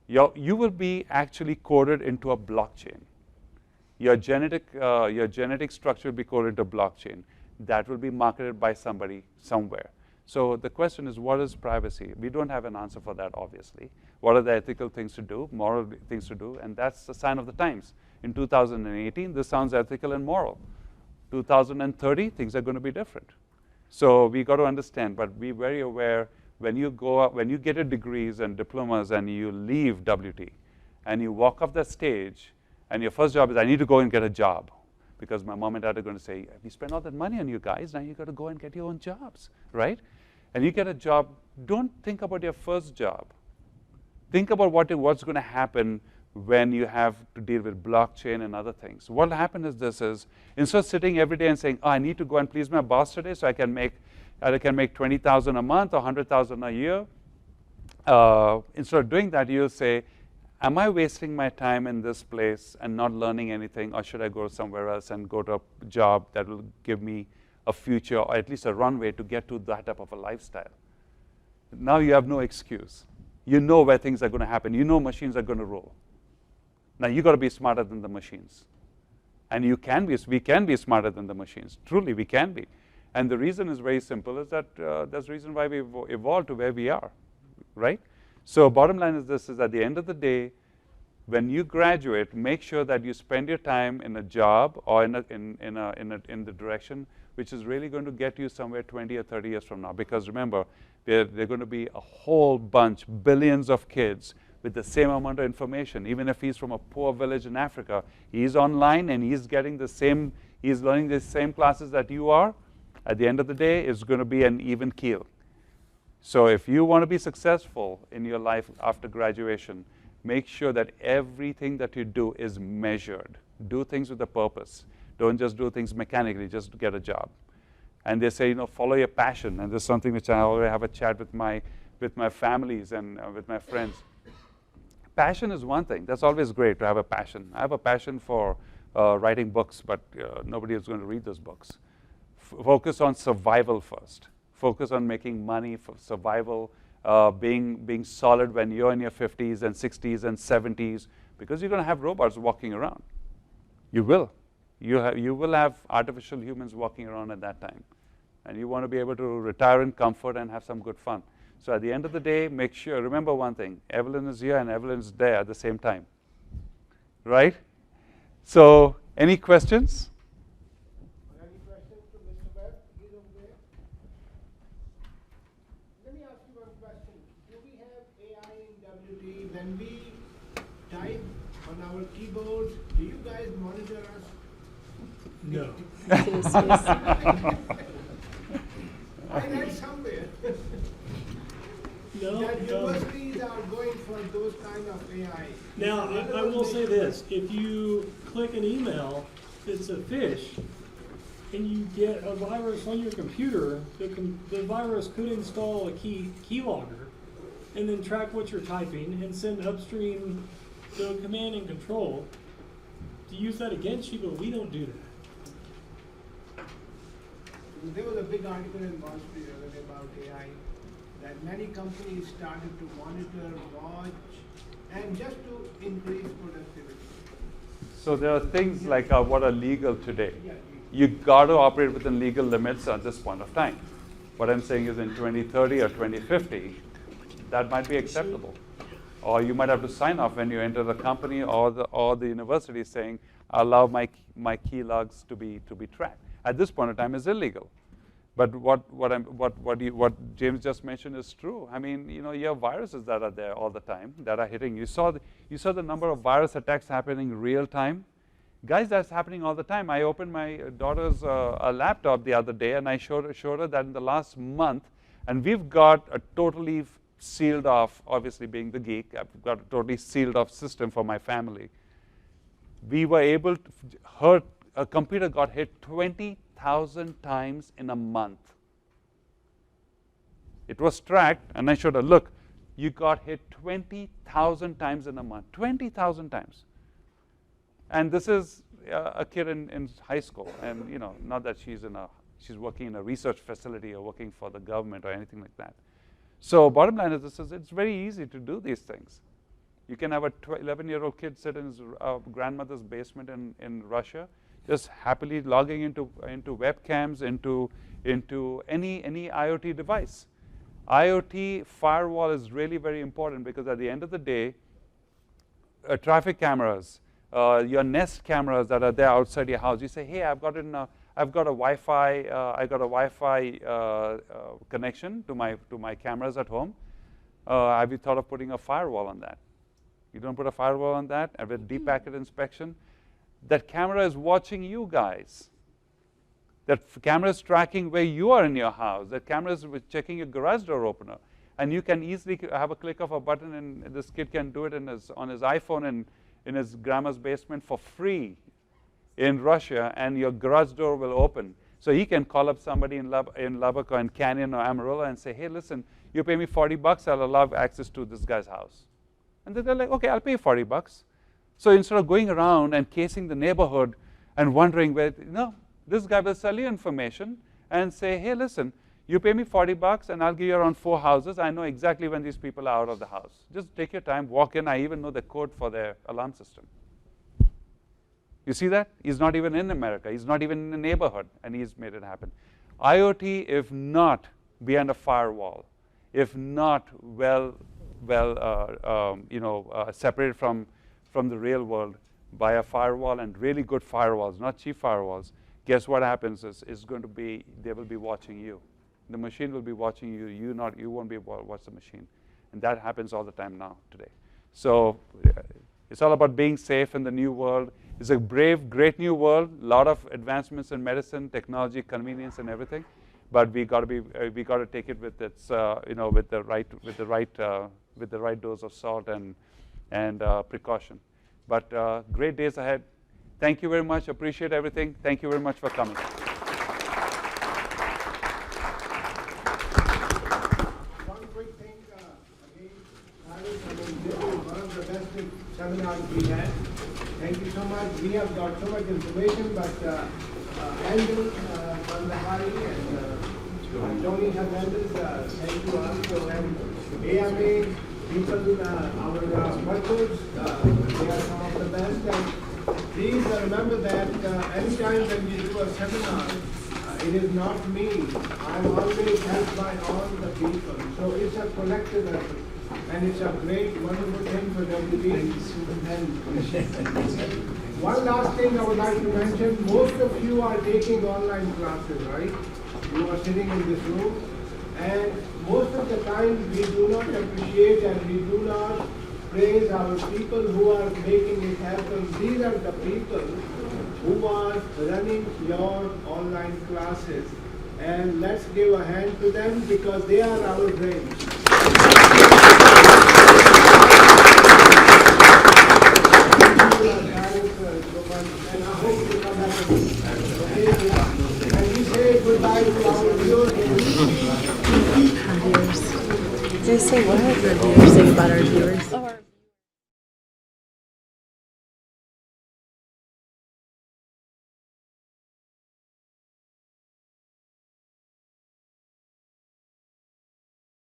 You will be actually coded into a blockchain. Your genetic structure will be coded into blockchain. That will be marketed by somebody somewhere. So the question is, what is privacy? We don't have an answer for that, obviously. What are the ethical things to do, moral things to do? And that's the sign of the times. In 2018, this sounds ethical and moral. 2030, things are going to be different. So we got to understand, but be very aware when you go up, when you get your degrees and diplomas and you leave WT and you walk off the stage and your first job is, I need to go and get a job, because my mom and dad are going to say, we spent all that money on you guys, now you got to go and get your own jobs, right? And you get a job, don't think about your first job. Think about what's going to happen when you have to deal with blockchain and other things. What will happen is instead of sitting every day and saying, oh, I need to go and please my boss today so I can make $20,000 a month or $100,000 a year. Instead of doing that, you'll say, am I wasting my time in this place and not learning anything, or should I go somewhere else and go to a job that will give me a future or at least a runway to get to that type of a lifestyle? Now you have no excuse. You know where things are going to happen. You know machines are going to roll. Now you got to be smarter than the machines. And we can be smarter than the machines. Truly, we can be. And the reason is very simple, is that that's the reason why we've evolved to where we are, right? So bottom line is this, is at the end of the day, when you graduate, make sure that you spend your time in a job or in the direction which is really going to get you somewhere 20 or 30 years from now. Because remember, there are going to be a whole bunch, billions of kids with the same amount of information. Even if he's from a poor village in Africa, he's online and he's getting the same, he's learning the same classes that you are. At the end of the day, it's going to be an even keel. So if you want to be successful in your life after graduation, make sure that everything that you do is measured. Do things with a purpose. Don't just do things mechanically just to get a job. And they say, follow your passion. And this is something which I already have a chat with my families and with my friends. Passion is one thing. That's always great to have a passion. I have a passion for writing books, but nobody is going to read those books. Focus on survival first. Focus on making money for survival, being solid when you're in your 50s and 60s and 70s, because you're going to have robots walking around. You will. You will have artificial humans walking around at that time. And you want to be able to retire in comfort and have some good fun. So at the end of the day, make sure, remember one thing, Evelyn is here and Evelyn is there at the same time. Right? So, any questions? Any questions to Mr. Webb? He's over there. Let me ask you one question. Do we have AI in WT? When we type on our keyboards, do you guys monitor us? No. I read somewhere No. that universities are going for those kind of AI. Now, I will say this. If you click an email that's a phish, and you get a virus on your computer, the virus could install a keylogger and then track what you're typing and send upstream to command and control to use that against you, but we don't do that. There was a big article in Wall Street about AI that many companies started to monitor, watch, and just to increase productivity. So there are things like what are legal today. Yeah. You got to operate within legal limits at this point of time. What I'm saying is in 2030 or 2050, that might be acceptable. Or you might have to sign off when you enter the company or the university saying, I allow my key logs to be tracked. At this point in time, is illegal. But what James just mentioned is true. I mean, you have viruses that are there all the time that are hitting. You saw the number of virus attacks happening real time. Guys, that's happening all the time. I opened my daughter's a laptop the other day, and I showed her that in the last month, and we've got a totally sealed off, obviously being the geek, I've got a totally sealed off system for my family. We were able to, a computer got hit 20,000 times in a month. It was tracked, and I showed her, look, you got hit 20,000 times in a month, 20,000 times. And this is a kid in high school, and not that she's working in a research facility or working for the government or anything like that. So bottom line is this: it's very easy to do these things. You can have a 11-year-old kid sit in his grandmother's basement in Russia, just happily logging into webcams, into any IoT device. IoT firewall is really very important because at the end of the day, traffic cameras, your Nest cameras that are there outside your house, you say, hey, I've got a Wi-Fi connection to my cameras at home. Have you thought of putting a firewall on that? You don't put a firewall on that, and with deep packet inspection, that camera is watching you guys. That camera is tracking where you are in your house. That camera is checking your garage door opener. And you can easily have a click of a button, and this kid can do it on his iPhone and in his grandma's basement for free in Russia, and your garage door will open. So he can call up somebody in Lubbock or in Canyon or Amarillo and say, hey, listen, you pay me $40, I'll allow access to this guy's house. And then they're like, okay, I'll pay you $40. So instead of going around and casing the neighborhood and wondering where, this guy will sell you information and say, hey, listen, you pay me $40 and I'll give you around 4 houses. I know exactly when these people are out of the house. Just take your time, walk in. I even know the code for their alarm system. You see that? He's not even in America. He's not even in the neighborhood, and he's made it happen. IoT, if not behind a firewall, if not separated from the real world by a firewall, and really good firewalls, not cheap firewalls, guess what happens is they will be watching you. The machine will be watching you. You won't be able to watch the machine. And that happens all the time now today. So it's all about being safe in the new world. It's a brave, great new world. A lot of advancements in medicine, technology, convenience, and everything. But we got to take it with its, with the right dose of salt and precaution. But great days ahead. Thank you very much. Appreciate everything. Thank you very much for coming. One quick thing, again, Cyrus, this is one of the best seminars we had. Thank you so much. We have got so much information, but Engler on the party and Tony Hernandez, thank you also, and AMA people, our workers, they are some of the best. And please remember that anytime when we do a seminar, it is not me. I'm always helped by all the people. So it's a collective effort. And it's a great, wonderful thing for WTAMU. One last thing I would like to mention, most of you are taking online classes, right? You are sitting in this room. And most of the time we do not appreciate and we do not praise our people who are making it happen. These are the people who are running your online classes. And let's give a hand to them because they are our brains.